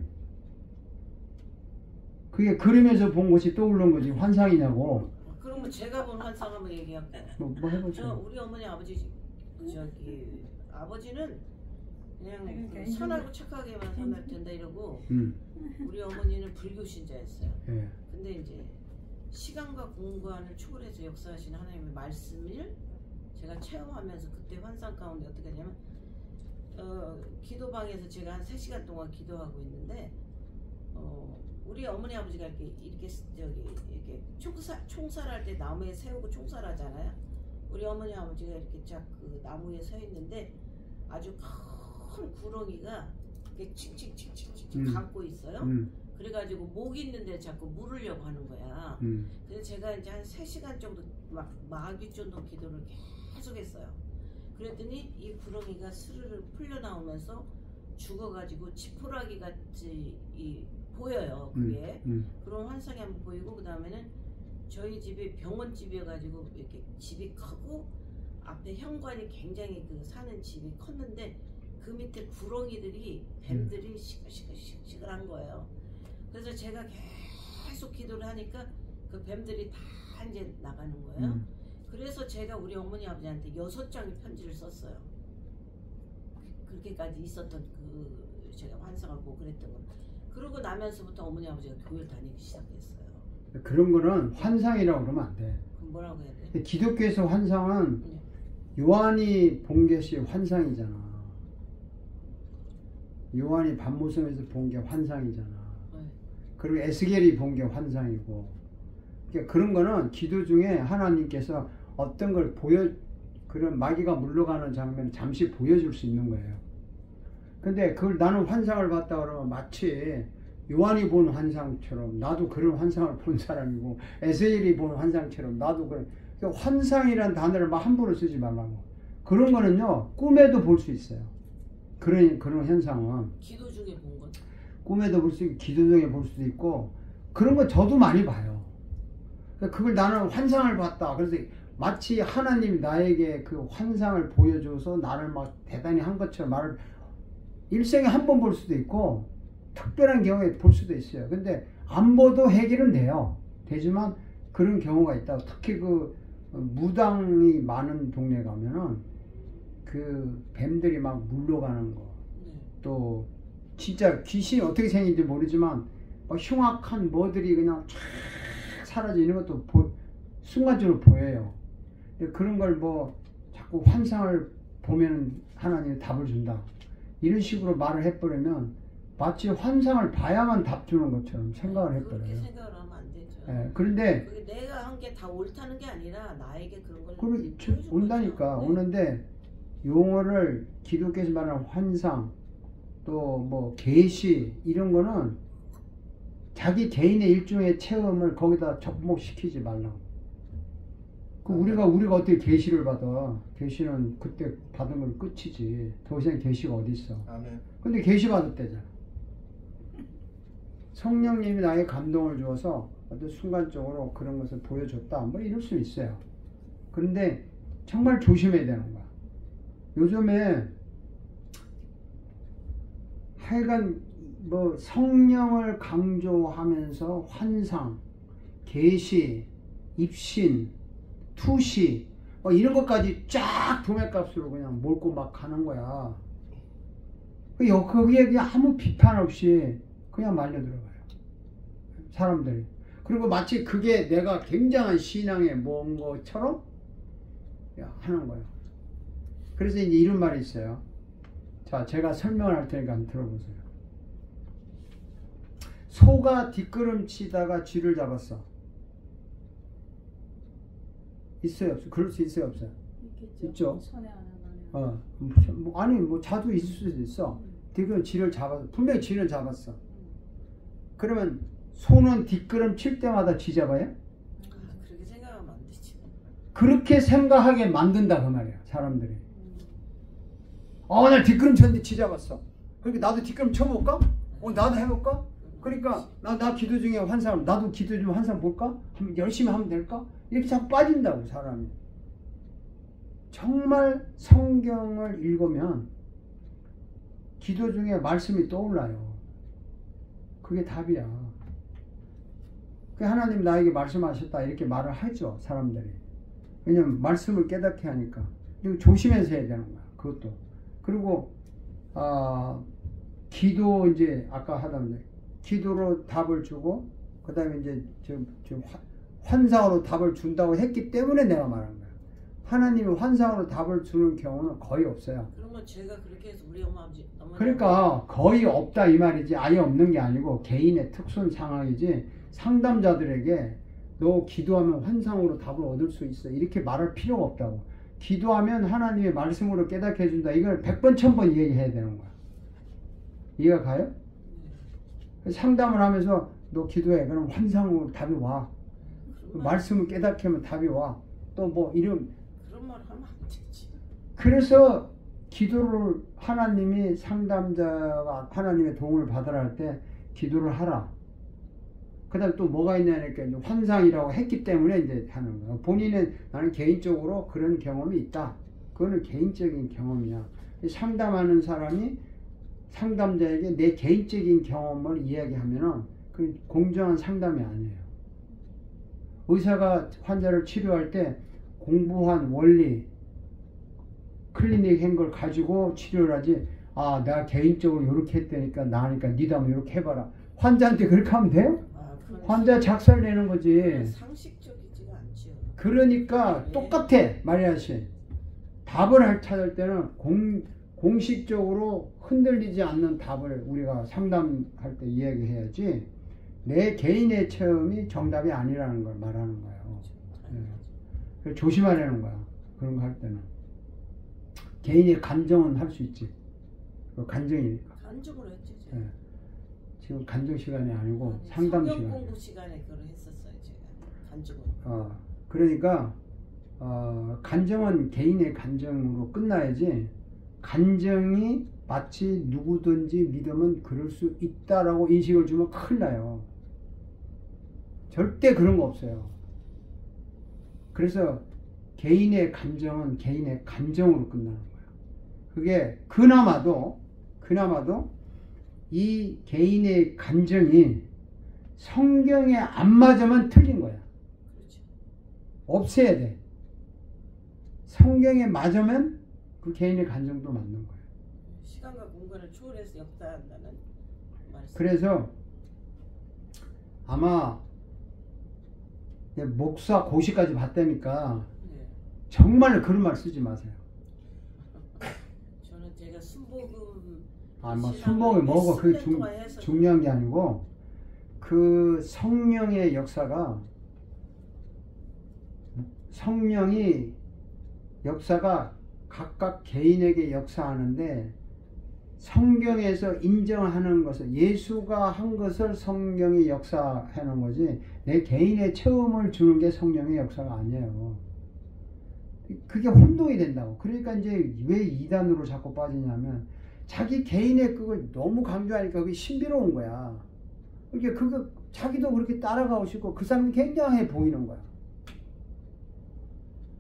그게 그림에서 본 것이 떠오르는 거지 환상이냐고. 그러면 제가 본 환상 한번 얘기할게요. 뭐 해보죠. 우리 어머니 아버지는 그냥 선하고 착하게만 살면 된다 이러고 우리 어머니는 불교 신자였어요. 예. 근데 이제 시간과 공간을 초월해서 역사하시는 하나님의 말씀을 제가 체험하면서 그때 환상 가운데 어떻게 하냐면 기도방에서 제가 한 3시간 동안 기도하고 있는데 우리 어머니 아버지가 이렇게 총살할 때 나무에 세우고 총살하잖아요. 우리 어머니 아버지가 이렇게 쫙 그 나무에 서 있는데 아주 큰 구렁이가 이렇게 칙칙칙칙칙 감고 있어요. 그래가지고 목 있는데 자꾸 물으려고 하는 거야. 그래서 제가 이제 한 3시간 정도 막 마귀존도 기도를 계속 했어요. 그랬더니 이 구렁이가 스르르 풀려 나오면서 죽어가지고 지푸라기 같이 보여요. 그게 그런 환상이 한번 보이고 그 다음에는 저희 집이 병원집이어가지고 이렇게 집이 크고 앞에 현관이 굉장히 그 사는 집이 컸는데 그 밑에 구렁이들이 뱀들이 시끌시끌한 거예요. 그래서 제가 계속 기도를 하니까 그 뱀들이 다 이제 나가는 거예요. 그래서 제가 우리 어머니 아버지한테 6장의 편지를 썼어요. 그렇게까지 있었던 그 제가 환상을 보고 그랬던 거. 그러고 나면서부터 어머니 아버지가 교회를 다니기 시작했어요. 그런 거는 환상이라고 그러면 안 돼. 그럼 뭐라고 해야 돼? 기독교에서 환상은 요한이 본 것이 환상이잖아. 요한이 밤모섬에서 본 게 환상이잖아. 그리고 에스겔이 본 게 환상이고. 그러니까 그런 거는 기도 중에 하나님께서 어떤 걸 그런 마귀가 물러가는 장면을 잠시 보여줄 수 있는 거예요. 근데 그걸 나는 환상을 봤다 그러면 마치 요한이 본 환상처럼 나도 그런 환상을 본 사람이고 에스겔이 본 환상처럼 나도 그런. 그러니까 환상이란 단어를 막 함부로 쓰지 말라고. 그런 거는요 꿈에도 볼 수 있어요. 그런 현상은 기도 중에 본 건? 꿈에도 볼 수 있고 기도 중에 볼 수도 있고 그런 거 저도 많이 봐요. 그걸 나는 환상을 봤다. 그래서 마치 하나님이 나에게 그 환상을 보여줘서 나를 막 대단히 한 것처럼 말을 일생에 한 번 볼 수도 있고 특별한 경우에 볼 수도 있어요. 근데 안 봐도 해결은 돼요. 되지만 그런 경우가 있다. 특히 그 무당이 많은 동네 가면은 그 뱀들이 막 물러가는 거, 또 진짜 귀신이 어떻게 생긴지 모르지만 막 흉악한 뭐들이 그냥 쫙 사라지는 것도 순간적으로 보여요. 그런 걸 뭐 자꾸 환상을 보면 하나님이 답을 준다. 이런 식으로 말을 해버리면 마치 환상을 봐야만 답 주는 것처럼 생각을 해버려요. 그렇게 생각을 하면 안 되죠. 네, 그런데 그게 내가 한 게 다 옳다는 게 아니라 나에게 그런 걸 온다니까. 네. 오는데 용어를 기독교에서 말하는 환상 또 뭐 계시 이런 거는 자기 개인의 일종의 체험을 거기다 접목시키지 말라고. 그 우리가 어떻게 계시를 받아? 계시는 그때 받은 건 끝이지. 더 이상 계시가 어디 있어? 아멘. 근데 계시 받았대잖아. 성령님이 나에게 감동을 주어서 어떤 순간적으로 그런 것을 보여줬다. 뭐 이럴 수 있어요. 그런데 정말 조심해야 되는 거야. 요즘에 하여간 뭐 성령을 강조하면서 환상, 계시, 입신, 투시 뭐 이런 것까지 쫙 도매값으로 그냥 몰고 막 가는 거야. 거기에 그냥 아무 비판 없이 그냥 말려 들어가요. 사람들이. 그리고 마치 그게 내가 굉장한 신앙의 뭔 것처럼 하는 거예요. 그래서 이제 이런 말이 있어요. 자, 제가 설명을 할 테니까 한번 들어보세요. 소가 뒷걸음치다가 쥐를 잡았어. 있어요, 없어요? 그럴 수 있어요, 없어요? 있죠. 아니, 뭐 자주 있을 수도 있어. 뒷걸음 쥐를 잡았어. 분명히 쥐를 잡았어. 그러면 소는 뒷걸음 칠 때마다 쥐 잡아요? 그렇게 생각하면 안 되지. 그렇게 생각하게 만든다 그 말이야, 사람들이. 나 뒷걸음 쳤는데 쥐 잡았어. 그러니까 나도 뒷걸음 쳐볼까? 나도 해볼까? 그러니까 나 기도 중에 환상, 나도 기도 중에 환상 볼까? 열심히 하면 될까? 이렇게 자꾸 빠진다고, 사람이. 정말 성경을 읽으면 기도 중에 말씀이 떠올라요. 그게 답이야. 하나님 나에게 말씀하셨다 이렇게 말을 하죠, 사람들이. 왜냐면 말씀을 깨닫게 하니까. 그리고 조심해서 해야 되는 거야, 그것도. 그리고 기도 이제 아까 하다면 기도로 답을 주고 그 다음에 이제 환상으로 답을 준다고 했기 때문에 내가 말한 거야. 하나님이 환상으로 답을 주는 경우는 거의 없어요. 그러면 제가 그렇게 해서 우리 어머니 그러니까 거의 없다 이 말이지, 아예 없는 게 아니고 개인의 특殊한 상황이지, 상담자들에게 너 기도하면 환상으로 답을 얻을 수 있어 이렇게 말할 필요가 없다고. 기도하면 하나님의 말씀으로 깨닫게 해준다, 이걸 100번 1000번 얘기해야 되는 거야. 이해가 가요? 상담을 하면서 너 기도해, 그럼 환상으로 답이 와. 말씀을 깨닫게 하면 답이 와. 또 뭐 이런 그런 말 하면 안 되지. 그래서 기도를 하나님이 상담자가 하나님의 도움을 받으라 할 때 기도를 하라. 그 다음 또 뭐가 있냐니까 이제 환상이라고 했기 때문에 이제 하는 거야. 본인은 나는 개인적으로 그런 경험이 있다. 그거는 개인적인 경험이야. 상담하는 사람이 상담자에게 내 개인적인 경험을 이야기하면은 그건 공정한 상담이 아니에요. 의사가 환자를 치료할 때 공부한 원리, 클리닉 한 걸 가지고 치료를 하지, 내가 개인적으로 이렇게 했다니까 나으니까 니도 한번 이렇게 해봐라. 환자한테 그렇게 하면 돼요? 환자 작살 내는 거지. 상식적이지가 않죠. 그러니까 네. 똑같아, 마리아 씨. 답을 찾을 때는 공식적으로 흔들리지 않는 답을 우리가 상담할 때 이야기해야지, 내 개인의 체험이 정답이 아니라는 걸 말하는 거예요. 네. 조심하라는 거야, 그런 거 할 때는. 개인의 간정은 할 수 있지. 간정이니까. 간증을 했죠. 네. 지금 간정 시간이 아니고 상담 시간. 성경 공부 시간에 그걸 했었어요, 제가. 간증을. 그러니까 간정은 개인의 간정으로 끝나야지, 간정이 마치 누구든지 믿으면 그럴 수 있다라고 인식을 주면 큰일 나요. 절대 그런 거 없어요. 그래서 개인의 감정은 개인의 감정으로 끝나는 거예요. 그게 그나마도 이 개인의 감정이 성경에 안 맞으면 틀린 거야. 그렇죠. 없애야 돼. 성경에 맞으면 그 개인의 감정도 맞는 거예요. 시간과 공간을 초월해서 역사한다는 말씀. 그래서 아마 목사 고시까지 봤다니까 네. 정말 그런 말 쓰지 마세요. 저는 제가 순복음 뭐 순복음이 뭐고 그게 중요한 게 아니고, 그 성령의 역사가 각각 개인에게 역사하는데, 성경에서 인정하는 것을, 예수가 한 것을 성령이 역사하는 거지 내 개인의 체험을 주는 게 성령의 역사가 아니에요. 그게 혼동이 된다고. 그러니까 이제 왜 이단으로 자꾸 빠지냐면 자기 개인의 그걸 너무 강조하니까 그게 신비로운 거야. 그러니까 그거 자기도 그렇게 따라가고 싶고 그 사람이 굉장해 보이는 거야.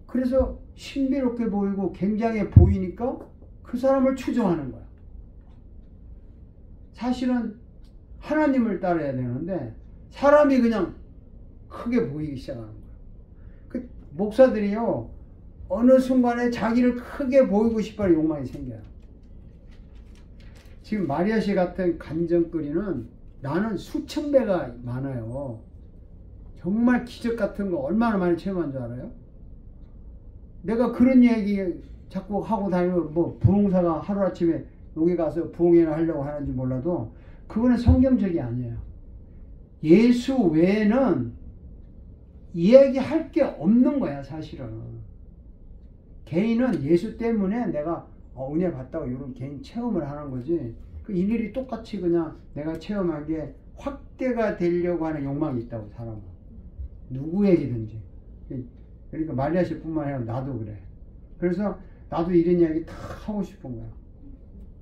그래서 신비롭게 보이고 굉장해 보이니까 그 사람을 추종하는 거야. 사실은 하나님을 따라야 되는데 사람이 그냥 크게 보이기 시작하는 거야. 그 목사들이요 어느 순간에 자기를 크게 보이고 싶어하는 욕망이 생겨요. 지금 마리아 씨 같은 간정거리는 나는 수천 배가 많아요. 정말 기적 같은 거 얼마나 많이 체험한 줄 알아요? 내가 그런 얘기 자꾸 하고 다니면 뭐 부흥사가 하루아침에 여기 가서 부흥회를 하려고 하는지 몰라도 그거는 성경적이 아니에요. 예수 외에는 이야기할 게 없는 거야 사실은. 개인은 예수 때문에 내가 은혜 받다고 이런 개인 체험을 하는 거지 그 일일이 똑같이 그냥 내가 체험한 게 확대가 되려고 하는 욕망이 있다고 사람은. 누구에게든지. 그러니까 마리아 씨뿐만 아니라 나도 그래. 그래서 나도 이런 이야기 다 하고 싶은 거야.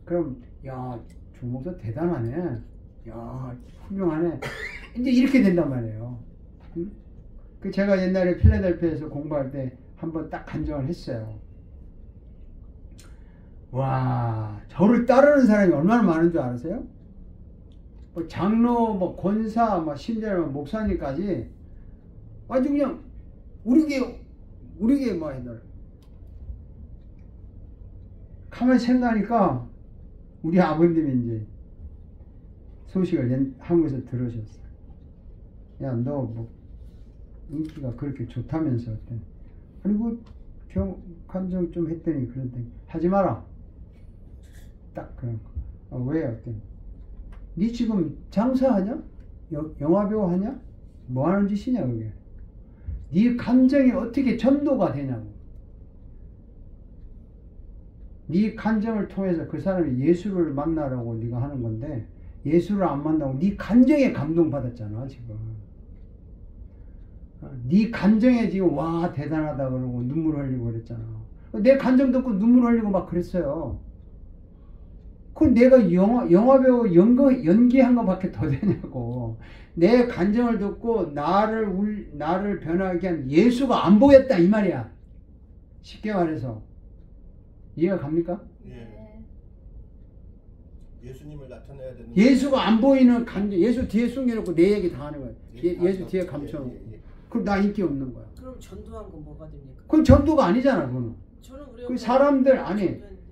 그럼 야 주목사 대단하네. 야 훌륭하네. 이제 이렇게 된단 말이에요. 응? 그 제가 옛날에 필라델피아에서 공부할 때 한번 딱 간증을 했어요. 와 저를 따르는 사람이 얼마나 많은 줄 아세요? 뭐 장로, 뭐 권사, 뭐 심지어 목사님까지 아주 그냥 우리 게 뭐 해들. 가만히 생각하니까 우리 아버님이 이제 소식을 한국에서 들으셨어요. 야, 너 뭐 인기가 그렇게 좋다면서. 그리고 간증 좀 했더니 그런데 하지 마라. 딱 그런 거. 왜? 어떤? 니 지금 장사하냐? 영화배우 하냐? 뭐 하는 짓이냐 그게? 네 감정이 어떻게 전도가 되냐고. 네 감정을 통해서 그 사람이 예수를 만나라고 네가 하는 건데 예수를 안 만나고 네 감정에 감동받았잖아 지금. 네 감정에 지금 와 대단하다 그러고 눈물 흘리고 그랬잖아. 내 감정 듣고 눈물 흘리고 막 그랬어요. 그럼 내가 영화배우 연기한 것밖에 더 되냐고. 내 감정을 듣고 나를 변하게 한 예수가 안 보였다 이 말이야. 쉽게 말해서. 이해가 갑니까? 예. 예수님을 나타내야 되는. 예수가 안 보이는 감정, 예수 뒤에 숨겨놓고 내 얘기 다 하는 거야. 예수 뒤에 감춰놓고. 그럼 나 인기 없는 거야. 그럼 전도한 건 뭐가 됩니까? 그건 전도가 아니잖아, 그거는. 저는 그래요. 그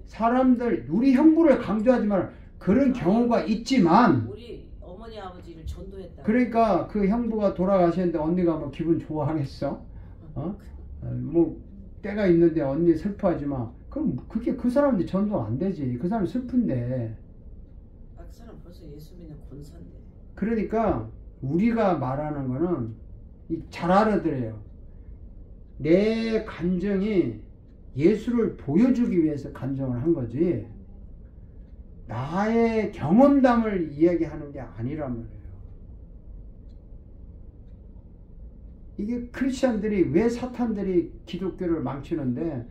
사람들 우리 형부를 강조하지만 그런 경우가 있지만. 우리 어머니 아버지를 전도했다. 그러니까 그 형부가 돌아가셨는데 언니가 뭐 기분 좋아하겠어? 뭐 때가 있는데 언니 슬퍼하지 마. 그럼 그게 그 사람한테 전도 안 되지. 그 사람 슬픈데. 그 사람 벌써 예수 믿는 권사인데. 그러니까 우리가 말하는 거는 잘 알아들어요. 내 감정이 예수를 보여주기 위해서 감정을 한 거지 나의 경험담을 이야기하는 게 아니란 말이에요. 이게 크리스찬들이 왜 사탄들이 기독교를 망치는데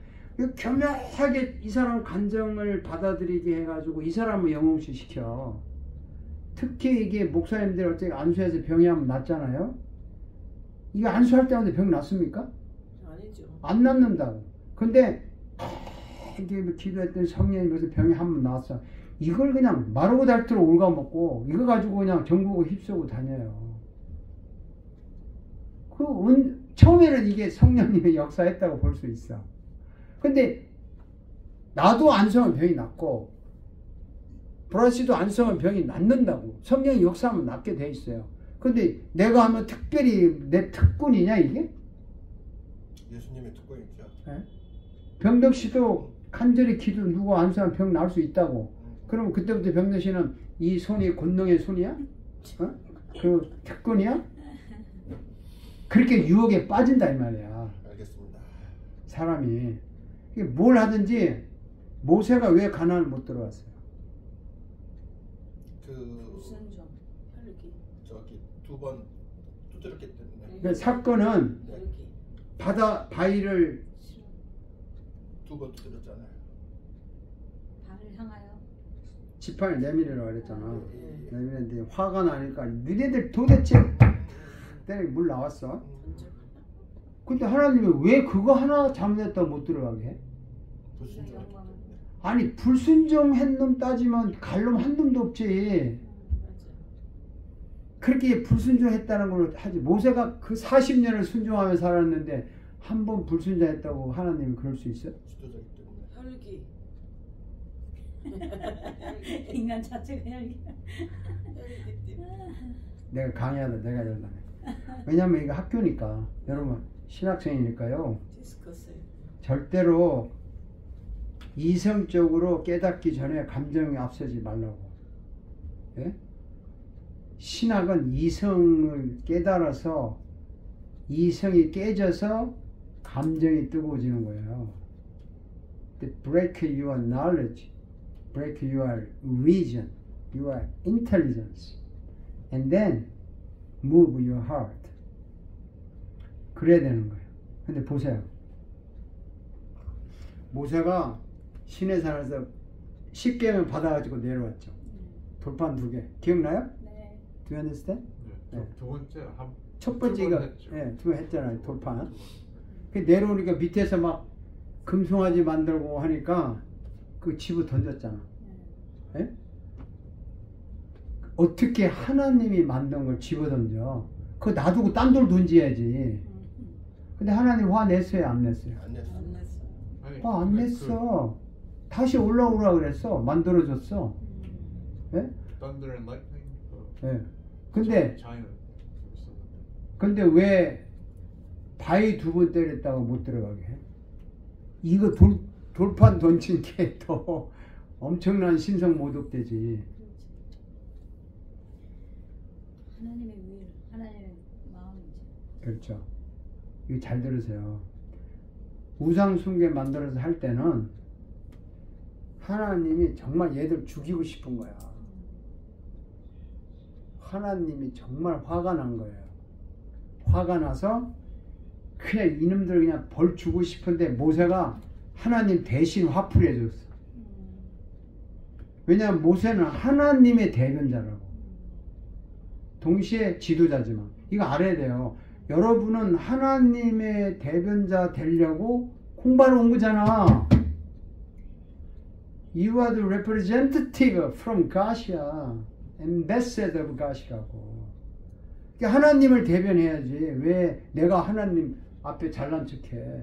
교묘하게 이 사람 감정을 받아들이게 해가지고 이 사람을 영웅시 시켜. 특히 이게 목사님들 어떻게 안수해서 병이 한번 낫잖아요. 이거 안수할 때마다 병 낫습니까? 아니죠. 안 낫는다고. 근데 이게 기도했더니 성령이 그래서 병이 한번 나왔어. 이걸 그냥 마르고 닳도록 갉아먹고 이거 가지고 그냥 전국을 휩쓰고 다녀요. 처음에는 이게 성령님의 역사했다고 볼 수 있어. 근데 나도 안수하면 병이 낫고 브라시도 안수하면 병이 낫는다고. 성령이 역사하면 낫게 돼 있어요. 근데 내가 하면 특별히 내 특권이냐 이게? 예수님의 특권이죠. 네? 병덕 씨도 간절히 기도 누구 안수하면 병 나을 수 있다고. 그럼 그때부터 병덕 씨는 이 손이 권능의 손이야? 그 특권이야? 그렇게 유혹에 빠진다 이 말이야. 알겠습니다. 사람이 이게 뭘 하든지 모세가 왜 가나안을 못 들어갔어요? 무슨 점? 혈기. 저기 2번 두드렸기 때문에. 그 사건은 바위를 두 번 두드렸잖아요. 발을 향하여. 지팡이 내밀으라고 그랬잖아. 네. 내밀었는데 화가 나니까 너네들 도대체 때리고 물 나왔어. 근데 하나님이 왜 그거 하나 잘못했다고 못 들어가게 해? 불순종했기 때문에. 아니 불순종한 놈 따지면 갈 놈 한 놈도 없지. 그렇게 불순종했다는 걸 하지. 모세가 그 40년을 순종하며 살았는데 한 번 불순종했다고 하나님이 그럴 수 있어? 지도자이기 때문에. 혈기. 인간 자체가 혈기. 혈기 때문에. 내가 강의하다 내가 열다네. 왜냐면 이거 학교니까 여러분 신학생이니까요. 디스커스예요. 절대로 이성적으로 깨닫기 전에 감정이 앞서지 말라고. 예? 신학은 이성을 깨달아서 이성이 깨져서 감정이 뜨거워지는 거예요. Break your knowledge, break your reason, your intelligence, and then move your heart. 그래야 되는 거예요. 근데 보세요. 모세가 시내산에서 10계명 받아가지고 내려왔죠. 돌판 2개. 기억나요? 네. Do you understand? 네. 두 번째 첫 번째가 예, 2번 했잖아요. 돌판. 그 내려오니까 밑에서 막 금송아지 만들고 하니까 그 집어 던졌잖아. 예? 어떻게 하나님이 만든 걸 집어 던져? 그거 놔두고 딴 돌 던져야지. 근데 하나님 화 냈어요? 안 냈어요? 안 냈어. 안 냈어. 화 안 냈어. 다시 올라오라 그랬어. 만들어줬어. 예? Thunder and lightning. 예. 근데 China. 근데 왜 바위 2번 때렸다고 못 들어가게 해? 이거 돌판 던진 게 더 엄청난 신성 모독되지. 하나님의 윌, 하나님의 마음이지. 그렇죠. 이거 잘 들으세요. 우상 숭배 만들어서 할 때는 하나님이 정말 얘들 죽이고 싶은 거야. 하나님이 정말 화가 난 거예요. 화가 나서 그냥 이놈들 그냥 벌 주고 싶은데 모세가 하나님 대신 화풀이 해줬어. 왜냐하면 모세는 하나님의 대변자라고. 동시에 지도자지만 이거 알아야 돼요. 여러분은 하나님의 대변자 되려고 공부하러 온 거잖아. You are the representative from God이야. Ambassador of God이라고. 그러니까 하나님을 대변해야지. 왜 내가 하나님 앞에 잘난 척해.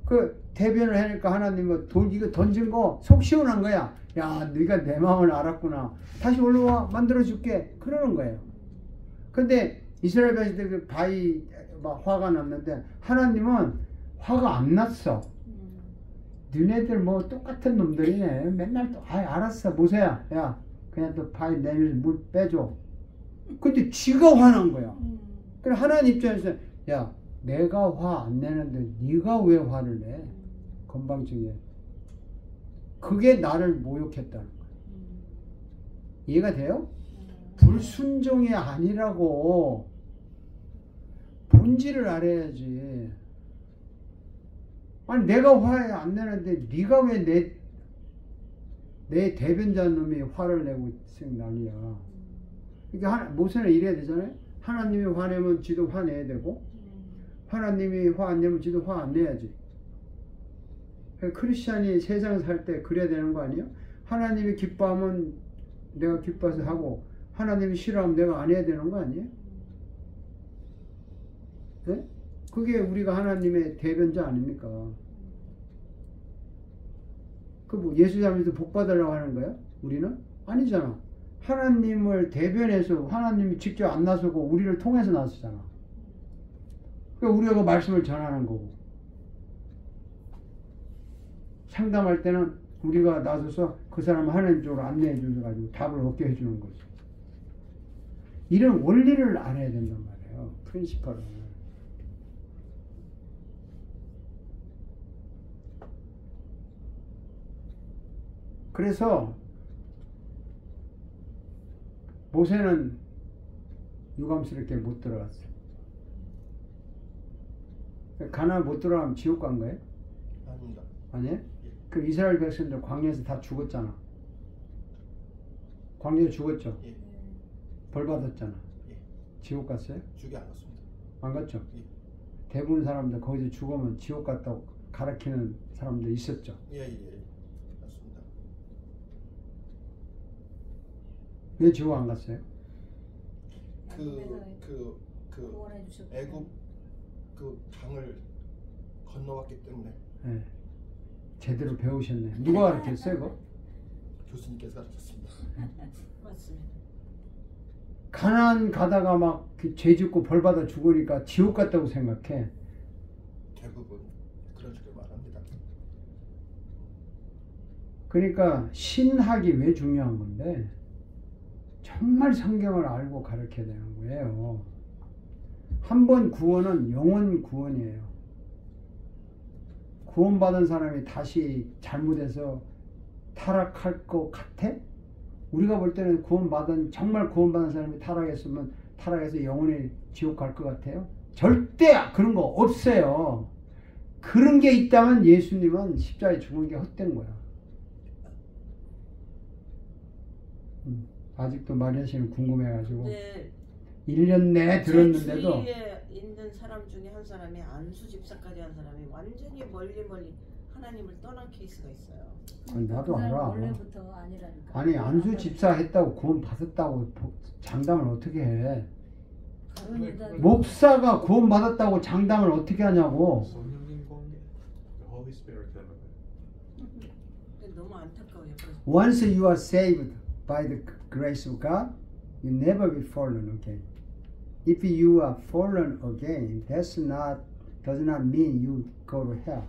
그 대변을 하니까 하나님은 이거 던진 거 속 시원한 거야. 야, 네가 내 마음을 알았구나. 다시 올라와 만들어줄게. 그러는 거예요. 근데 이스라엘 백성들 그 바위 막 화가 났는데 하나님은 화가 안 났어. 너네들 뭐 똑같은 놈들이네. 맨날 또 알았어 모세야. 야 그냥 또 바위 내밀어서 물 빼줘. 근데 지가 화난 거야. 그래 하나님 입장에서 야 내가 화 안 내는데 네가 왜 화를 내? 건방지게. 그게 나를 모욕했다는 거야. 이해가 돼요? 불순종이 아니라고. 본질을 알아야지. 아니 내가 화에 안 내는데 네가 왜 내 대변자 놈이 화를 내고 있으면 난리야. 그러니까 모세는 이래야 되잖아요. 하나님이 화내면 지도 화내야 되고 하나님이 화 안 내면 지도 화 안 내야지. 크리스찬이 세상 살 때 그래야 되는 거 아니에요? 하나님이 기뻐하면 내가 기뻐서 하고 하나님이 싫어하면 내가 안 해야 되는 거 아니에요? 네? 그게 우리가 하나님의 대변자 아닙니까? 그 뭐 예수 잡으면서 복 받으려고 하는 거야? 우리는? 아니잖아. 하나님을 대변해서 하나님이 직접 안 나서고 우리를 통해서 나서잖아. 그러니까 우리가 그 말씀을 전하는 거고. 상담할 때는 우리가 나서서 그 사람을 하나님 쪽으로 안내해 주셔가지고 답을 얻게 해주는 거죠. 이런 원리를 알아야 된단 말이에요. 프린시펄을. 그래서 모세는 유감스럽게 못 들어갔어요. 가나안 못 들어가면 지옥 간 거예요? 아니? 그 이스라엘 백성들 광야에서 다 죽었잖아. 광야에 죽었죠. 예. 벌 받았잖아. 예. 지옥 갔어요? 죽이 안 갔습니다. 안 갔죠. 예. 대부분 사람들 거기서 죽으면 지옥 갔다고 가르치는 사람도 있었죠. 예. 맞습니다. 왜 지옥 안 갔어요? 그 구원해 주셨고. 애굽 그 강을 건너왔기 때문에 네. 제대로 배우셨네. 누가 가르쳤어요, 그거? 교수님께서 가르쳤습니다. 맞습니다. 가나안 가다가 막 죄 짓고 벌 받아 죽으니까 지옥 갔다고 생각해. 대부분 그런 식으로 말합니다. 그러니까 신학이 왜 중요한 건데 정말 성경을 알고 가르쳐야 되는 거예요. 한 번 구원은 영원 구원이에요. 구원받은 사람이 다시 잘못해서 타락할 것 같아? 우리가 볼 때는 정말 구원받은 사람이 타락해서 영원히 지옥 갈 것 같아요? 절대 그런 거 없어요. 그런 게 있다면 예수님은 십자가에 죽은 게 헛된 거야. 아직도 마리아 씨는 궁금해가지고 네. 1년 내내 들었는데도 제 주위에 있는 사람 중에 한 사람이 안수 집사까지 한 사람이 완전히 멀리 하나님을 떠난 케이스가 있어요. 나도 그 사람 알아. 원래부터 아니라니까. 아니 안수 집사 했다고 구원 받았다고 장담을 어떻게 해? 다른 유다들 목사가 구원 받았다고 장담을 어떻게 하냐고. 성령님 관계, the Holy Spirit element. 근데 너무 안타까워요. Once you are saved by the grace of God, you never be fallen again. If you are fallen again, does not mean you go to hell.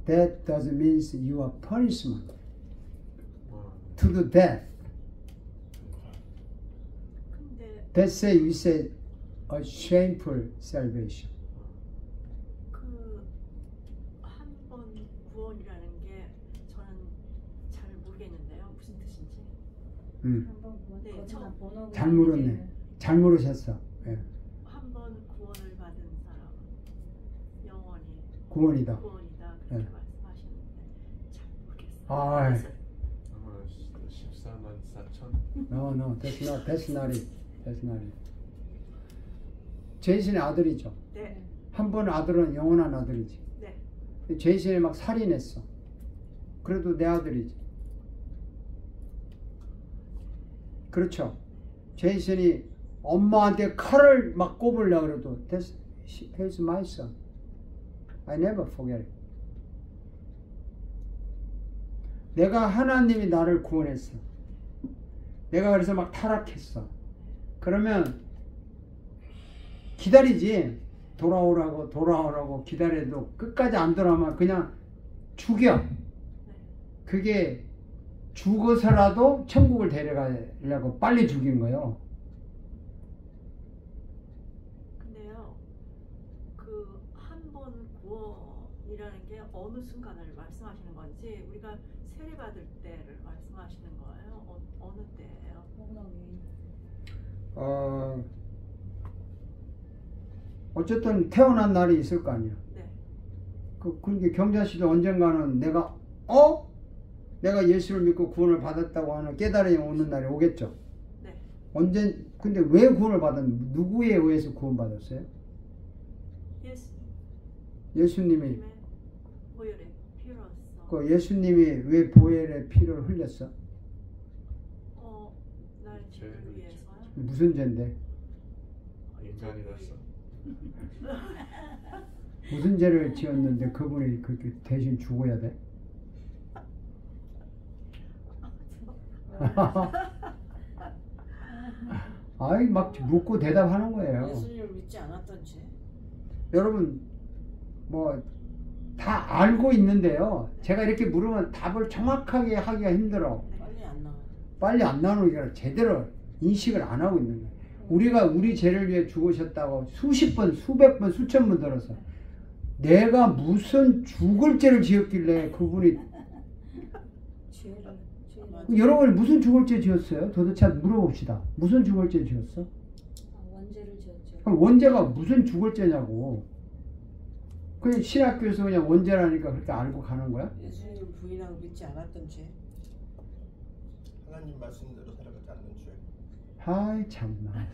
That doesn't mean you are punishment to the death. 근데 That's say we say a shameful salvation. 그 한 번 구원이라는 게 저는 잘 모르겠는데요. 무슨 뜻인지. 한번 네, 거창한 번호가 잘 물었네. 잘 물으셨어. 예. 한 번 구원을 받은 사람 영원히 구원이다. 구원이다 그렇게 네. 말씀하시는데 잘 모르겠어요. 아, 아마 14만 4천. no, that's not it. 제이슨의 아들이죠. 네, 한 번 아들은 영원한 아들이지. 네, 제이슨이 막 살인했어. 그래도 내 아들이지. 그렇죠. 제이슨이 엄마한테 칼을 막 꼽으려고 그래도 He's my son. I never forget it. 내가 하나님이 나를 구원했어. 내가 그래서 막 타락했어. 그러면 기다리지. 돌아오라고 기다려도 끝까지 안 돌아오면 그냥 죽여. 그게 죽어서라도 천국을 데려가려고 빨리 죽인 거예요. 근데요, 그 한 번 구원이라는 게 어느 순간을 말씀하시는 건지 우리가 세례 받을 때를 말씀하시는 거예요? 어느 때예요? 어쨌든 태어난 날이 있을 거 아니야. 네, 그게 경자 씨도 언젠가는 내가 예수를 믿고 구원을 받았다고 하는 깨달음이 오는 날이 오겠죠. 네. 근데 왜 구원을 누구에 의해서 구원받았어요? 예수님이. 보혈의 피로써. 그 예수님이 왜 보혈의 피를 흘렸어? 나의 죄를 위해서요? 무슨 죄인데? 인간이라서. 무슨 죄를 지었는데 그분이 그렇게 대신 죽어야 돼? 아이 막 묻고 대답하는 거예요. 예수님을 믿지 않았던 죄. 여러분 뭐 다 알고 있는데요. 제가 이렇게 물으면 답을 정확하게 하기가 힘들어. 빨리 안 나오니까 제대로 인식을 안 하고 있는 거예요. 우리가 우리 죄를 위해 죽으셨다고 수십 번, 수백 번, 수천 번 들어서 내가 무슨 죽을 죄를 지었길래 그분이 여러분이 무슨 죽을 죄 지었어요? 도대체 물어봅시다. 무슨 죽을 죄 지었어? 원죄를 지었죠. 그럼 원죄가 무슨 죽을 죄냐고. 그냥 신학교에서 그냥 원죄라니까 그렇게 알고 가는 거야? 예수님 부인하고 믿지 않았던 죄. 하나님 말씀대로 살아가지 않는 죄. 아이 참나.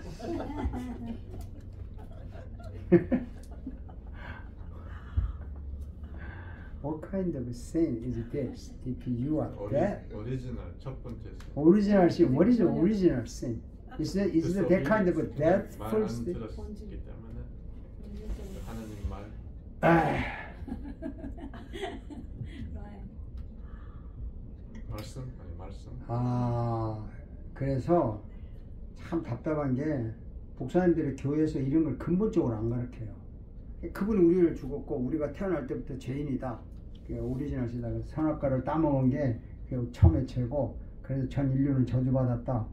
What kind of sin is this? If you are that 오리지널 첫 번째 sin. original sin, what is original sin? Is it that kind of a death 말안 first? 들었기 때문에 하나님 말. 아, 말씀 아니 말씀. 아, 그래서 참 답답한 게 목사님들이 교회에서 이런 걸 근본적으로 안 가르쳐요. 그분이 우리를 죽었고 우리가 태어날 때부터 죄인이다. 오리지널 시다. 선악과를 따먹은 게 처음에 죄고 그래서 전 인류는 저주받았다.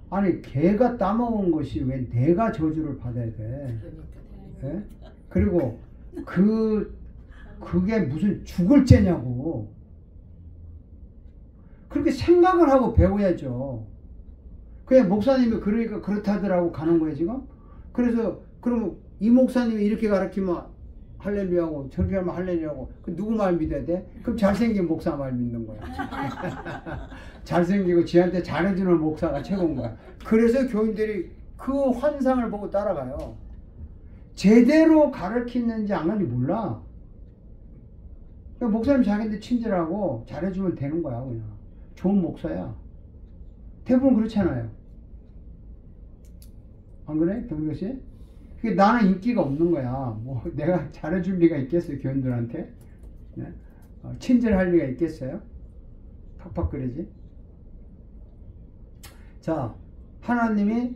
아니 개가 따먹은 것이 왜 내가 저주를 받아야 돼? 예? 그리고 그게 무슨 죽을 죄냐고. 그렇게 생각을 하고 배워야죠. 그냥 목사님이 그러니까 그렇다더라고 가는 거예요 지금. 그래서 그러면 이 목사님이 이렇게 가르치면 할렐루야고 저렇게 하면 할렐루야고 그 누구 말 믿어야 돼? 그럼 잘생긴 목사 말 믿는 거야. 잘생기고 지한테 잘해주는 목사가 최고인 거야. 그래서 교인들이 그 환상을 보고 따라가요. 제대로 가르치는지 안 하는지 몰라. 그냥 목사님 자기한테 친절하고 잘해주면 되는 거야 그냥. 좋은 목사야. 대부분 그렇잖아요. 안 그래? 경도 씨? 나는 인기가 없는 거야. 뭐 내가 잘해줄 리가 있겠어요 교인들한테? 네? 친절할 리가 있겠어요? 팍팍 그러지. 자, 하나님이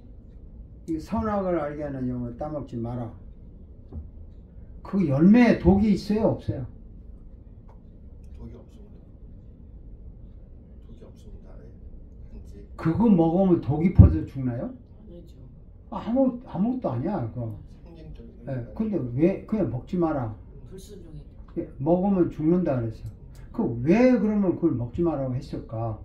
이 선악을 알게 하는 영을 따먹지 마라. 그 열매에 독이 있어요 없어요? 독이 없습니다. 독이 없습니다. 단지 그거 먹으면 독이 퍼져 죽나요? 아니죠. 아무것도 아니야 그거. 상징적인. 네, 근데 왜 그냥 먹지 마라. 불순종이. 먹으면 죽는다 그랬어. 왜 그러면 그걸 먹지 마라고 했을까?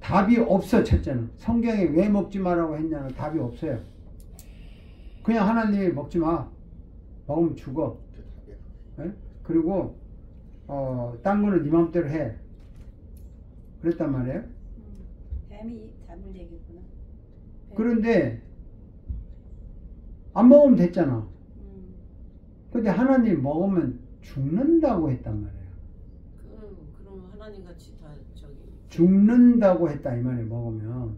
답이 없어. 첫째는 성경에 왜 먹지 마라고 했냐는 답이 없어요. 그냥 하나님이 먹지 마. 먹으면 죽어. 그게 답이야. 네? 그리고 딴 거는 네 맘대로 해. 그랬단 말이에요. 뱀이 잡을 얘기구나. 그런데 안 먹으면 됐잖아. 근데 하나님 먹으면 죽는다고 했단 말이에요. 그럼 하나님 같이 다 저기 죽는다고 했다 이 말이에요.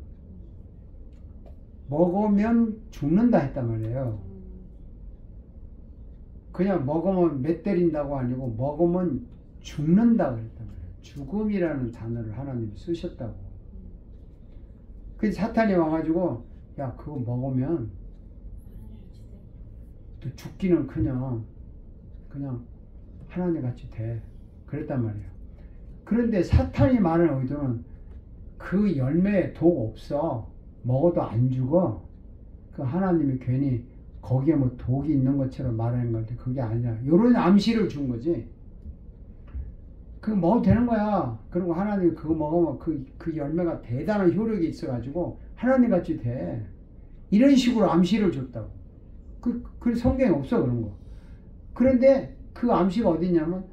먹으면 죽는다 했단 말이에요. 그냥 먹으면 몇 때린다고 아니고 먹으면 죽는다고 했단 말이에요. 죽음이라는 단어를 하나님이 쓰셨다고. 그래서 사탄이 와가지고 야 그거 먹으면 또 죽기는 그냥 하나님 같이 돼. 그랬단 말이에요. 그런데 사탄이 말하는 의도는 그 열매에 독 없어. 먹어도 안 죽어. 그 하나님이 괜히 거기에 뭐 독이 있는 것처럼 말하는 건데 그게 아니야. 이런 암시를 준 거지. 그거 먹어도 되는 거야. 그리고 하나님이 그거 먹으면 그 열매가 대단한 효력이 있어가지고 하나님 같이 돼. 이런 식으로 암시를 줬다고. 그 성경에 없어 그런 거. 그런데 그 암시가 어디 있냐면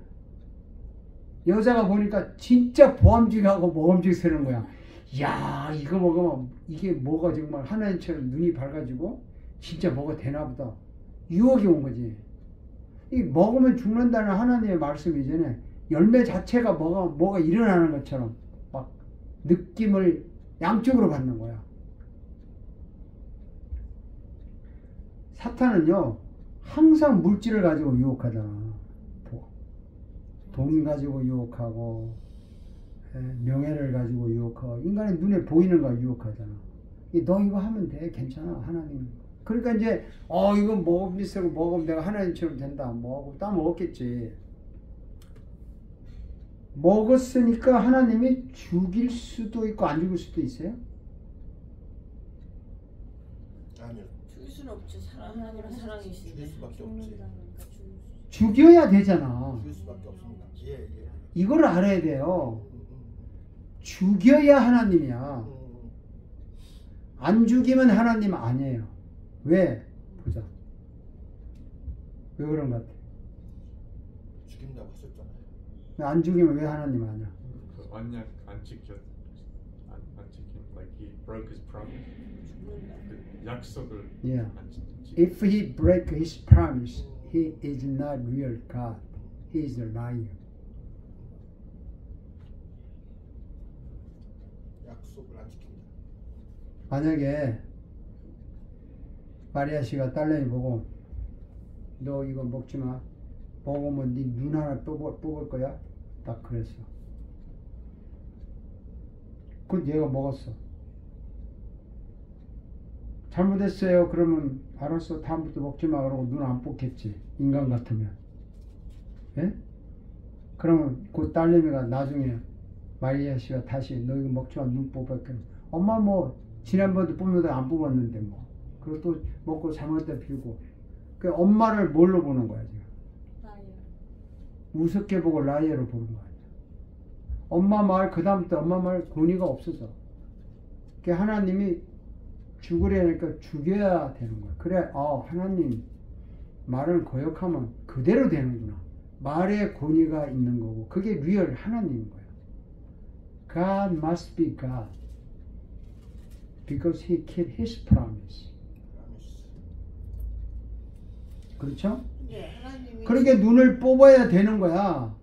여자가 보니까 진짜 보암직하고 먹음직스러운 거야. 야 이거 먹으면 이게 뭐가 정말 하나님처럼 눈이 밝아지고 진짜 뭐가 되나 보다. 유혹이 온 거지. 이 먹으면 죽는다는 하나님의 말씀 이전에 열매 자체가 뭐가 일어나는 것처럼 막 느낌을 양쪽으로 받는 거야. 사탄은요 항상 물질을 가지고 유혹하잖아. 돈 가지고 유혹하고 명예를 가지고 유혹하고 인간의 눈에 보이는 거 유혹하잖아. 너 이거 하면 돼. 괜찮아. 하나님. 그러니까 이제 이거 먹으면 내가 하나님처럼 된다. 먹고 다 먹었겠지. 먹었으니까 하나님이 죽일 수도 있고 안 죽일 수도 있어요? 아니요. 죽일 수는 없지. 하나님은 사랑이시니까. 죽일 수밖에 없지. 죽여야 되잖아. 죽일 수밖에 없습니다. 예. 이걸 알아야 돼요. 죽여야 하나님이야. 안 죽이면 하나님 아니에요. 왜? 보자. 왜 그런 것 같아? 죽인다고 하셨잖아요. 안 죽이면 왜 하나님 아니야? 그 언약 안 지킨 like he broke his promise. 그 약속을 Yeah. 안 지킨. If he break his promise, he is not real God. He is a liar. 약속을 안 지킨다. 만약에 마리아 씨가 딸내미 보고 너 이거 먹지 마. 먹으면 네 눈 하나 뽑을 거야. 딱 그랬어. 그 얘가 먹었어. 잘못했어요. 그러면 알았어. 다음부터 먹지 마. 그러고 눈 안 뽑겠지. 인간 같으면. 예? 그러면 그 딸내미가 나중에 마리아 씨가 다시 너 이거 먹지 마. 눈 뽑을게. 엄마 뭐 지난번에도 뽑는데 안 뽑았는데 뭐. 그리고 또 먹고 잘못했다 빌고. 그 엄마를 뭘로 보는 거야 지금? 라이어. 우습게 보고 라이어로 보는 거야. 엄마 말 그 다음부터 엄마 말 권위가 없어져. 그 하나님이 죽으려니까 죽여야 되는 거야. 그래, 하나님 말을 거역하면 그대로 되는구나. 말에 권위가 있는 거고 그게 리얼 하나님인 거야. God must be God because He kept His promise. 그렇죠? 근데 하나님이 그렇게 눈을 뽑아야 되는 거야.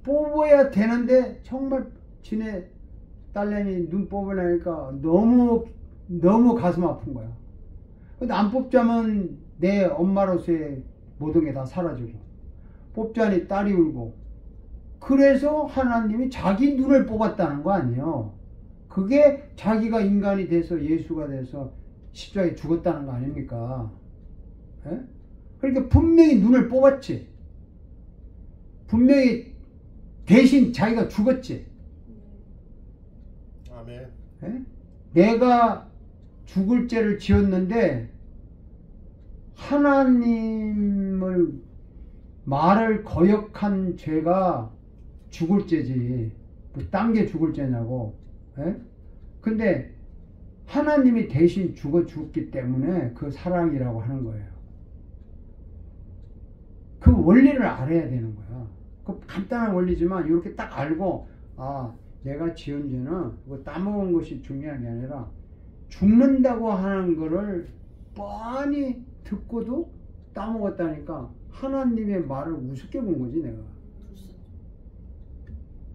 뽑아야 되는데 정말 지네 딸내미 눈 뽑으려니까 너무 가슴 아픈 거야. 근데 안 뽑자면 내 엄마로서의 모든 게 다 사라지고 뽑자니 딸이 울고 그래서 하나님이 자기 눈을 뽑았다는 거 아니에요. 그게 자기가 인간이 돼서 예수가 돼서 십자가에 죽었다는 거 아닙니까? 예? 그러니까 분명히 눈을 뽑았지. 분명히 대신 자기가 죽었지. 아멘. 예? 내가 죽을 죄를 지었는데 하나님을 말을 거역한 죄가 죽을 죄지. 뭐 딴 게 죽을 죄냐고. 예? 근데 하나님이 대신 죽었기 때문에 그 사랑이라고 하는 거예요. 그 원리를 알아야 되는 거야. 그 간단한 원리지만 이렇게 딱 알고 내가 지은 죄는 뭐 따먹은 것이 중요한 게 아니라 죽는다고 하는 거를 뻔히 듣고도 따먹었다니까 하나님의 말을 우습게 본 거지 내가.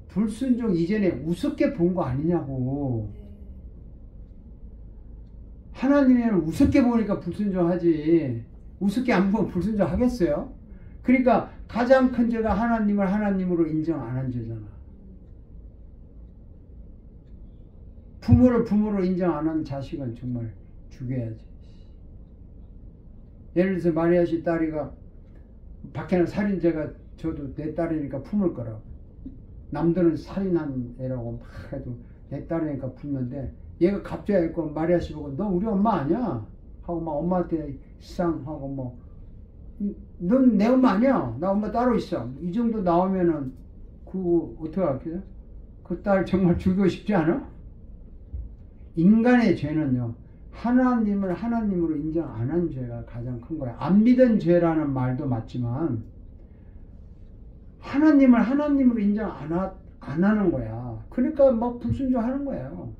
불순종 이전에 우습게 본 거 아니냐고. 하나님을 우습게 보니까 불순종하지. 우습게 안 보면 불순종 하겠어요? 그러니까 가장 큰 죄가 하나님을 하나님으로 인정 안 한 죄잖아. 부모를 부모로 인정 안 한 자식은 정말 죽여야지. 예를 들어서 마리아 씨 딸이가 밖에는 살인죄가 저도 내 딸이니까 품을 거라고. 남들은 살인한 애라고 막 해도 내 딸이니까 품는데 얘가 갑자기 했고 마리아 씨 보고 너 우리 엄마 아니야? 하고 막 엄마한테 시상하고 뭐 넌 내 엄마 아니야? 나 엄마 따로 있어. 이 정도 나오면은 그 어떻게 할게요? 그 딸 정말 죽이고 싶지 않아? 인간의 죄는요 하나님을 하나님으로 인정 안 한 죄가 가장 큰 거야. 안 믿은 죄라는 말도 맞지만 하나님을 하나님으로 인정 안 하는 거야. 그러니까 막 불순종하는 거예요.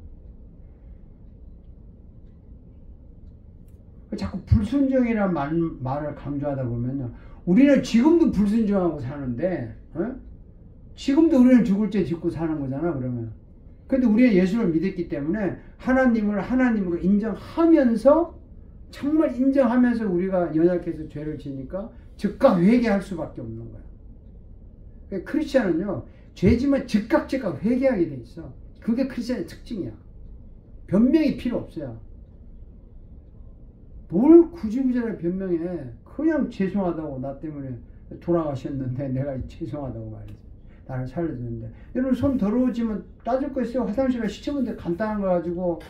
자꾸 불순종이라는 말을 강조하다 보면요 우리는 지금도 불순종하고 사는데 지금도 우리는 죽을 죄 짓고 사는 거잖아. 그러면 근데 우리는 예수를 믿었기 때문에 하나님을 하나님으로 인정하면서 정말 인정하면서 우리가 연약해서 죄를 지니까 즉각 회개할 수밖에 없는 거야. 그러니까 크리스찬은요 죄지만 즉각 회개하게 돼 있어. 그게 크리스찬의 특징이야. 변명이 필요 없어요. 뭘 구질구질하게 변명해. 그냥 죄송하다고 나 때문에 돌아가셨는데 내가 죄송하다고 말이지. 나를 살려주는데. 여러분 손 더러워지면 따질 거 있어요. 화장실에 시치면 간단한 거 가지고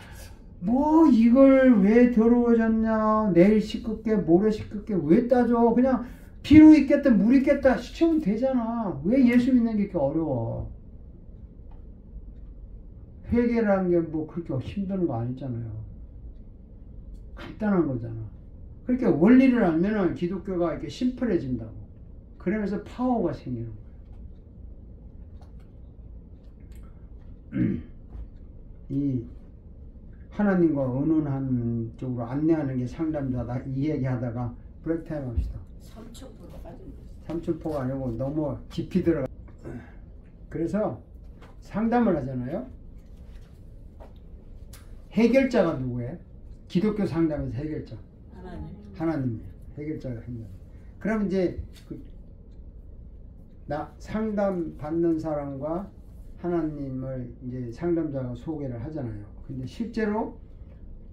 뭐 이걸 왜 더러워졌냐. 내일 씻을게 모레 씻을게 왜 따져. 그냥 비누 있겠다 물 있겠다 시치면 되잖아. 왜 예수 믿는 게 이렇게 어려워. 회개라는 게 뭐 그렇게 힘든 거 아니잖아요. 간단한 거잖아. 그렇게 원리를 알면은 기독교가 이렇게 심플해진다고. 그러면서 파워가 생기는 거예요. 이 하나님과 의논한 쪽으로 안내하는 게 상담자다. 이 얘기하다가 브레이크 타임 합시다. 3,000%가 빠진 거죠. 3,000%가 아니고 너무 깊이 들어가. 그래서 상담을 하잖아요. 해결자가 누구예요? 기독교 상담에서 해결자. 하나님이에요. 해결자가 해결자. 그럼 이제 나 상담 받는 사람과 하나님을 이제 상담자가 소개를 하잖아요. 근데 실제로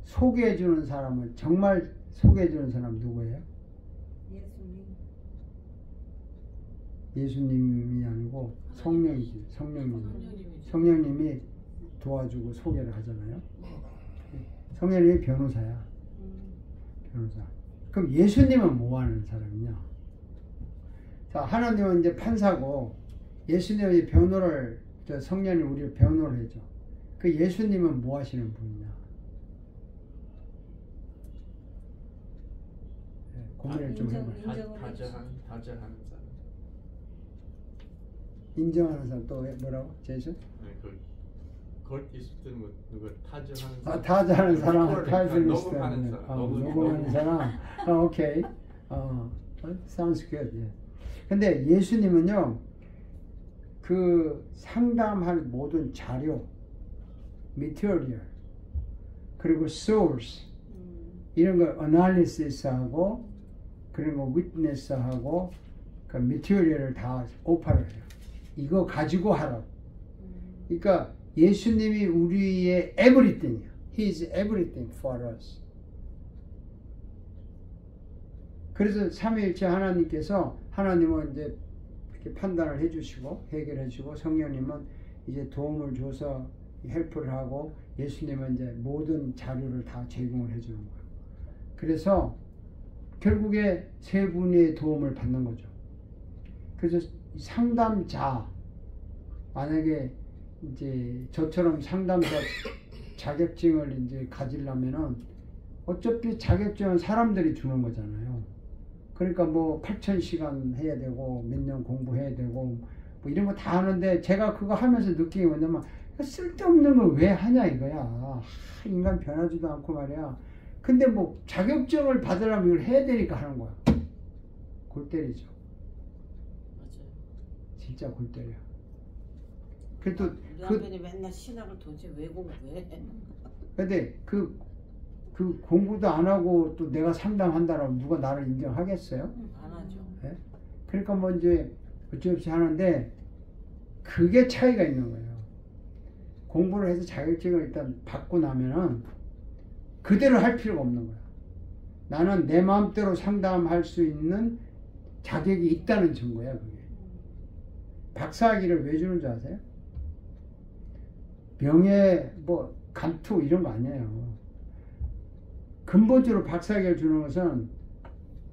소개해주는 사람은 정말 소개해주는 사람 누구예요? 예수님. 예수님이 아니고 성령이지. 성령님이 도와주고 소개를 하잖아요. 성령님이 변호사야. 변호사. 그럼 예수님은 뭐 하는 사람이냐? 자, 하나님은 이제 판사고 예수님이 변호를, 성령이 우리를 변호를 해줘. 그 예수님은 뭐 하시는 분이냐? 네, 고민을 좀 해봐요. 다저하는 사람. 인정하는 사람 또 뭐라고? 제이슨? 네, 곧 있을 때 누가 타저하는 사람. 타저하는 사람, 타이슨리스트. 녹음하는 사람. 녹음하는 사람. 오케이. sounds good. 예. 근데 예수님은요, 그 상담할 모든 자료, material, 그리고 source, 이런 걸 analysis하고, 그리고 witness하고, 그 material을 다 오파를 해요. 이거 가지고 하라고. 그러니까 예수님이 우리의 everything이야. He is everything for us. 그래서 삼위일체 하나님께서, 하나님은 이제 이렇게 판단을 해주시고 해결해 주시고, 성령님은 이제 도움을 줘서 헬프를 하고, 예수님은 이제 모든 자료를 다 제공을 해주는 거예요. 그래서 결국에 세 분의 도움을 받는 거죠. 그래서 상담자, 만약에 이제 저처럼 상담자 자격증을 이제 가지려면은 어차피 자격증은 사람들이 주는 거잖아요. 그러니까 뭐 8,000시간 해야 되고 몇 년 공부해야 되고 뭐 이런 거 다 하는데, 제가 그거 하면서 느낀 게 뭐냐면 쓸데없는 걸 왜 하냐 이거야. 인간 변하지도 않고 말이야. 근데 뭐 자격증을 받으려면 이걸 해야 되니까 하는 거야. 골 때리죠. 맞아요. 진짜 골 때려. 그래도 우리 남편이 맨날 신학을 도대체 왜 공부해? 근데 그 공부도 안 하고 또 내가 상담한다라고 누가 나를 인정하겠어요? 안 하죠. 네? 그러니까 뭐 이제 어찌없이 하는데, 그게 차이가 있는 거예요. 공부를 해서 자격증을 일단 받고 나면은 그대로 할 필요가 없는 거야. 나는 내 마음대로 상담할 수 있는 자격이 있다는 증거야, 그게. 박사학위를 왜 주는 줄 아세요? 명예, 뭐 감투 이런 거 아니에요. 근본적으로 박사학위를 주는 것은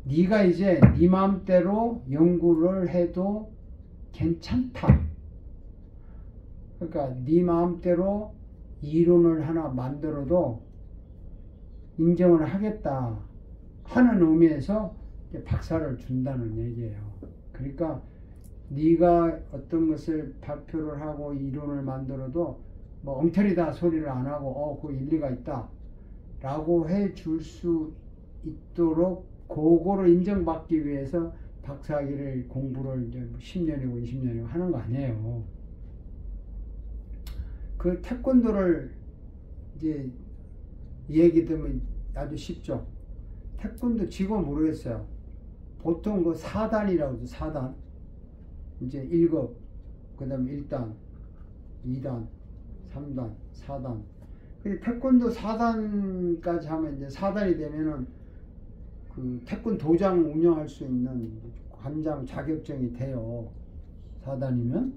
네가 이제 네 마음대로 연구를 해도 괜찮다. 그러니까 네 마음대로 이론을 하나 만들어도 인정을 하겠다 하는 의미에서 박사를 준다는 얘기예요. 그러니까 네가 어떤 것을 발표를 하고 이론을 만들어도 뭐 엉터리다 소리를 안 하고 그 일리가 있다 라고 해 줄 수 있도록 그거를 인정받기 위해서 박사학위를 공부를 이제 10년이고 20년이고 하는 거 아니에요. 그 태권도를 이제 얘기 들으면 아주 쉽죠. 태권도 지금 모르겠어요. 보통 그 4단이라고 하죠. 4단. 이제 1급, 그 다음에 1단, 2단, 3단, 4단. 근데 태권도 4단까지 하면 이제 4단이 되면은 그 태권도장 운영할 수 있는 관장 자격증이 돼요. 4단이면.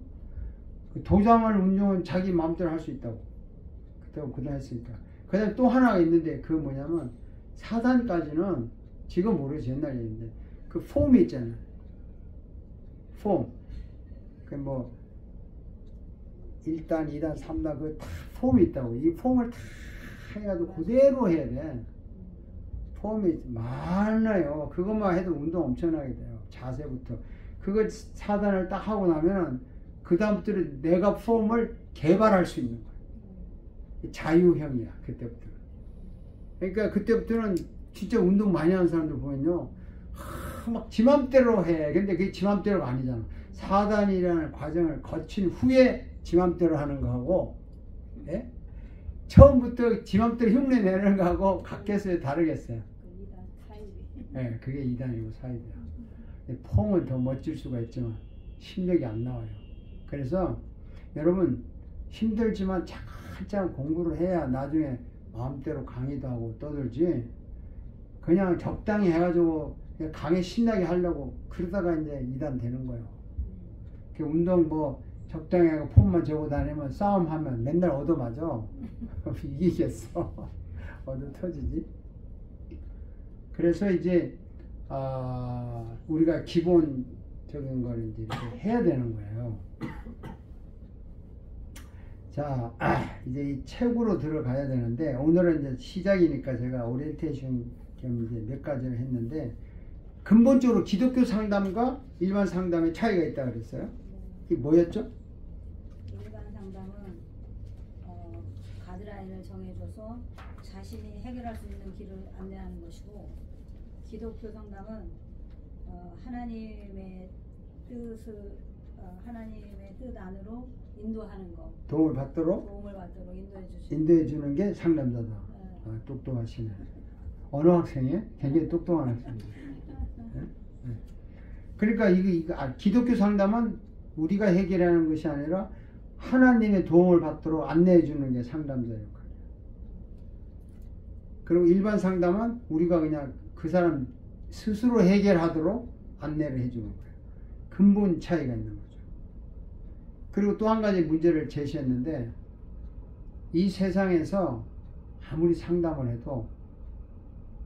그 도장을 운영은 자기 마음대로 할 수 있다고. 그때 했으니까. 그 다음에 또 하나가 있는데, 그 뭐냐면 4단까지는 지금 모르겠어요. 옛날 얘기인데. 그 폼이 있잖아요. 폼. 그 뭐 1단, 2단, 3단 그 다 폼이 있다고. 이 폼을 다 해가지고 그대로 해야 돼. 폼이 많아요. 그것만 해도 운동 엄청나게 돼요. 자세부터. 그거 사단을 딱 하고 나면은 그 다음부터는 내가 폼을 개발할 수 있는 거야. 자유형이야 그때부터. 그러니까 그때부터는 진짜 운동 많이 하는 사람들 보면요, 막 지 맘대로 해. 근데 그게 지 맘대로가 아니잖아. 사단이라는 과정을 거친 후에 지 맘대로 하는 거하고, 예? 처음부터 지 맘대로 흉내 내는 거하고 같겠어요, 다르겠어요? 예, 그게 2단이고 4이야. 폼은 더 멋질 수가 있지만 실력이 안 나와요. 그래서 여러분 힘들지만 차근차근 공부를 해야 나중에 마음대로 강의도 하고 떠들지, 그냥 적당히 해가지고 강의 신나게 하려고 그러다가 이제 2단 되는 거예요. 그 운동 뭐 적당히 하고 폼만 재고 다니면 싸움하면 맨날 얻어맞아. 이기겠어. 얻어 터지지. 그래서 이제 우리가 기본적인 걸 이제 이렇게 해야 되는 거예요. 자, 이제 이 책으로 들어가야 되는데, 오늘은 이제 시작이니까 제가 오리엔테이션 겸 이제 몇 가지를 했는데, 근본적으로 기독교 상담과 일반 상담의 차이가 있다 그랬어요. 이게 뭐였죠? 일반 상담은 가드라인을 정해줘서 자신이 해결할 수 있는 길을 안내하는 것이고, 기독교 상담은 하나님의 뜻 안으로 인도하는 거. 도움을 받도록 인도해 주는 게 상담자다. 네. 똑똑하시네. 어느 학생이에요? 굉장히 똑똑한 학생이에요. 네? 네. 그러니까 기독교 상담은 우리가 해결하는 것이 아니라 하나님의 도움을 받도록 안내해 주는 게 상담자 역할이에요. 그리고 일반 상담은 우리가 그냥 그 사람 스스로 해결하도록 안내를 해 주는 거예요. 근본 차이가 있는 거죠. 그리고 또 한 가지 문제를 제시했는데, 이 세상에서 아무리 상담을 해도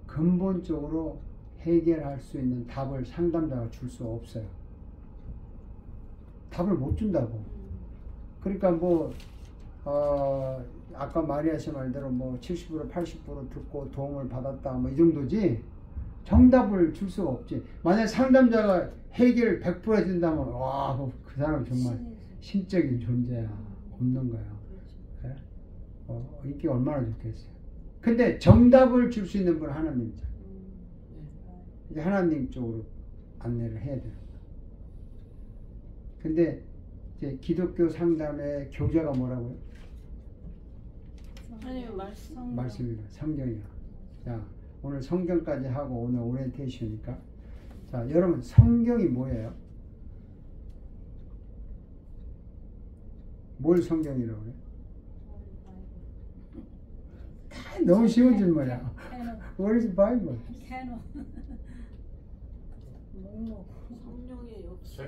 근본적으로 해결할 수 있는 답을 상담자가 줄 수 없어요. 답을 못 준다고. 그러니까 뭐 아까 마리아 씨 말대로 뭐 70% 80% 듣고 도움을 받았다 뭐 이 정도지 정답을 줄 수가 없지. 만약 상담자가 해결을 100% 해준다면 와, 그 사람 정말 신적인 존재야. 없는 거야. 네? 이게 얼마나 좋겠어요. 근데 정답을 줄 수 있는 분은 하나님이죠. 이제 하나님 쪽으로 안내를 해야 돼요. 근데 이제 기독교 상담의 교재가 뭐라고요? 하나님의 말씀. 말씀이라, 성경이라. 자, 오늘 성경까지 하고 오늘 오리엔테이션이니까. 자, 여러분 성경이 뭐예요? 뭘 성경이라고 그래요? 다 너무 쉬운 질문이야. What is Bible? 성령의 역사.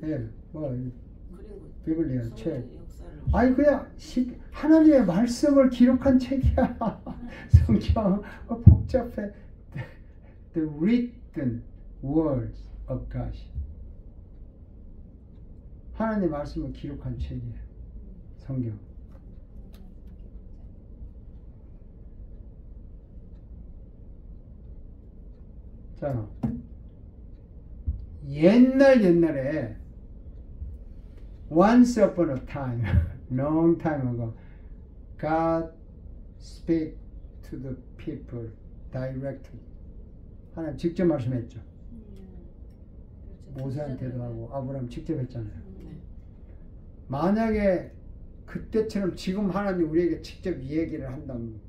예, 뭐 그리고 비블리아 책. 역사를. 아니 그냥 하나님의 말씀을 기록한 책이야. 성경 복잡해. The written words of God. 하나님의 말씀을 기록한 책이에요. 성경. 자, 옛날에 once upon a time, long time ago, God speak to the people directly. 하나님 직접 말씀했죠. 모세한테도 하고 아브라함 직접 했잖아요. 만약에 그때처럼 지금 하나님 우리에게 직접 이 얘기를 한다면,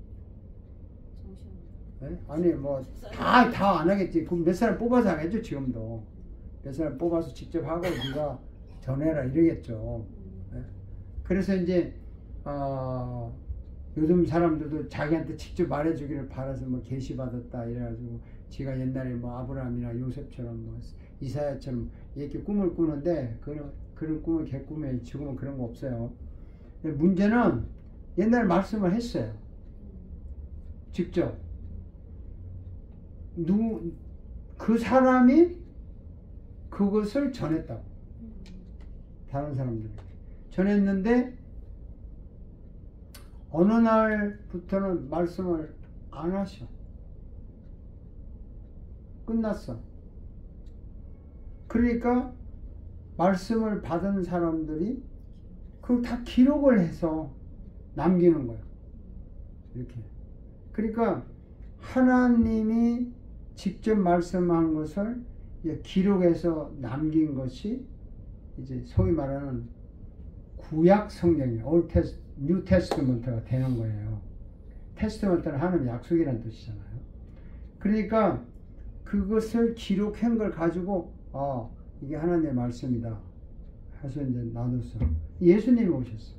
네? 아니 뭐 다 안 하겠지. 그럼 몇 사람 뽑아서 하겠죠. 지금도 몇 사람 뽑아서 직접 하고 네가 전해라 이러겠죠. 네? 그래서 이제 요즘 사람들도 자기한테 직접 말해주기를 바라서 뭐 계시 받았다 이래가지고 지가 옛날에 뭐 아브라함이나 요셉처럼 뭐 이사야처럼 이렇게 꿈을 꾸는데 그런 꿈은 개꿈이에요. 지금은 그런 거 없어요. 문제는 옛날에 말씀을 했어요. 직접. 그 사람이 그것을 전했다고. 다른 사람들에게. 전했는데 어느 날부터는 말씀을 안 하셔. 끝났어. 그러니까 말씀을 받은 사람들이 그걸 다 기록을 해서 남기는 거예요. 이렇게. 그러니까 하나님이 직접 말씀한 것을 이제 기록해서 남긴 것이 이제 소위 말하는 구약 성경이에요. 뉴 테스트먼트가 되는 거예요. 테스트먼트는 하나님의 약속이라는 뜻이잖아요. 그러니까 그것을 기록한 걸 가지고 이게 하나님의 말씀이다 해서 이제 나눴어. 예수님이 오셨어.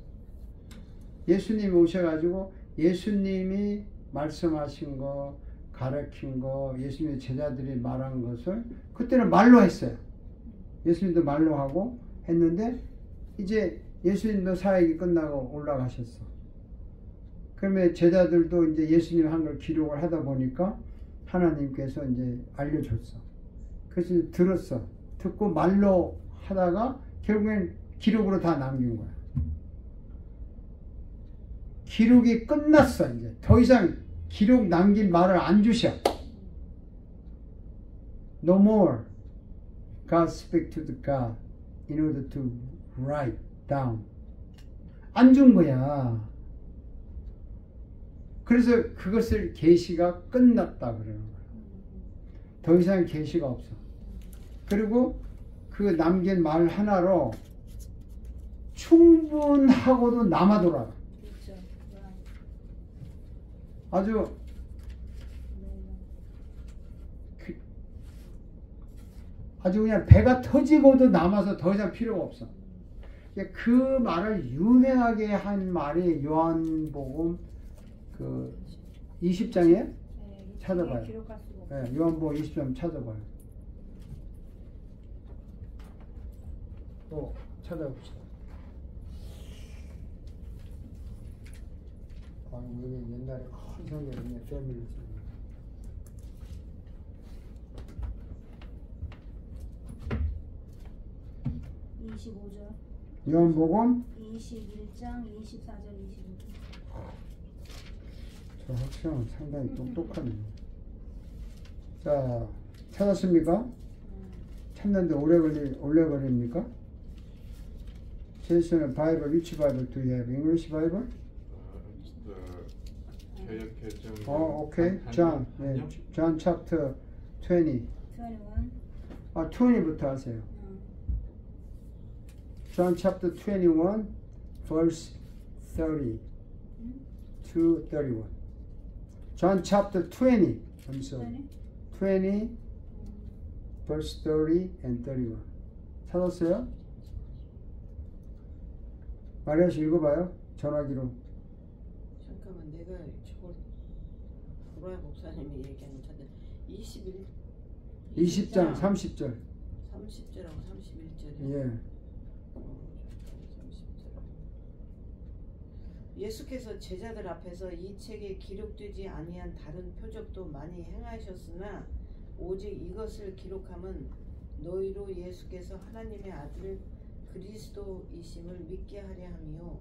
예수님이 오셔가지고 예수님이 말씀하신 거, 가르친 거, 예수님의 제자들이 말한 것을 그때는 말로 했어요. 예수님도 말로 하고 했는데 이제 예수님도 사역이 끝나고 올라가셨어. 그러면 제자들도 이제 예수님 한 걸 기록을 하다 보니까 하나님께서 이제 알려줬어. 그래서 이제 들었어. 듣고 말로 하다가 결국엔 기록으로 다 남긴 거야. 기록이 끝났어. 이제 더 이상 기록 남긴 말을 안 주셔. No more. God speak to the God in order to write down. 안 준 거야. 그래서 그것을 계시가 끝났다 그러는 거야. 더 이상 계시가 없어. 그리고 그 남긴 말 하나로 충분하고도 남아돌아. 아주 아주 그냥 배가 터지고도 남아서 더 이상 필요가 없어. 그 말을 유명하게 한 말이 요한복음 그 20장에 찾아봐요. 네, 요한복음 20장 찾아봐요. 또 찾아봅시다. 여기 옛날에 큰 성경이네. 패밀리 성경. 25절. 요한복음 21장 24절 25절. 저 학생은 상당히 똑똑하네. 자, 찾았습니까? 찾는데 오래 걸립니까? 제이슨은 바이블, which Bible do you have? English Bible? Okay. John, 네, John chapter 20. 21. 20부터 하세요. John chapter 21, verse 30 to 31. John chapter 20. I'm sorry. 20, verse 30 and 31. 찾았어요? 마리아씨 읽어봐요. 전화기로. 잠깐만, 내가 저걸 보라 목사님이 얘기하는 차들 20장 30절. 30절하고 31절이요. 예. 30절. 예수께서 제자들 앞에서 이 책에 기록되지 아니한 다른 표적도 많이 행하셨으나 오직 이것을 기록함은 너희로 예수께서 하나님의 아들 그리스도이심을 믿게 하려 함이요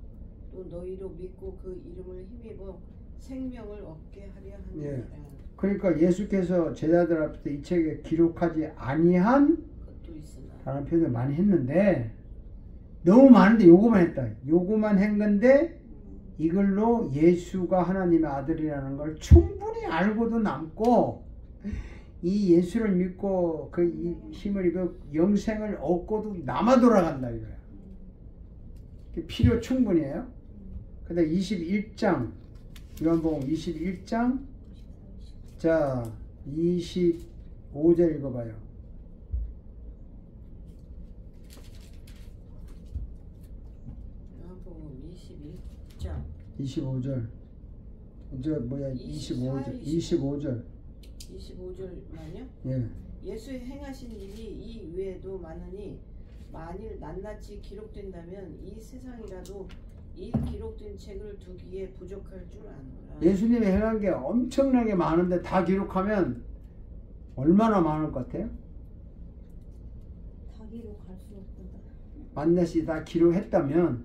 또 너희로 믿고 그 이름을 힘입어 생명을 얻게 하려 함이라. 예. 그러니까 예수께서 제자들 앞에서 이 책에 기록하지 아니한 것도 있으나 다른 표현 많이 했는데 너무 많은데 요거만 했다. 요거만 한 건데 이걸로 예수가 하나님의 아들이라는 걸 충분히 알고도 남고 이 예수를 믿고 그 힘을 입어 영생을 얻고도 남아 돌아간다 이거야. 필요 충분해요. 근데 21장 요한복음 21장 자 25절 읽어봐요. 요한복음 21장 25절 저 뭐야 25절 25절만요? 예. 예수 행하신 일이 이 외에도 많으니 만일 낱낱이 기록된다면 이 세상이라도 이 기록된 책을 두기에 부족할 줄 아노라. 예수님이 행한 게 엄청나게 많은데 다 기록하면 얼마나 많을 것 같아요? 다 기록할 수 없다. 만나시 다 기록했다면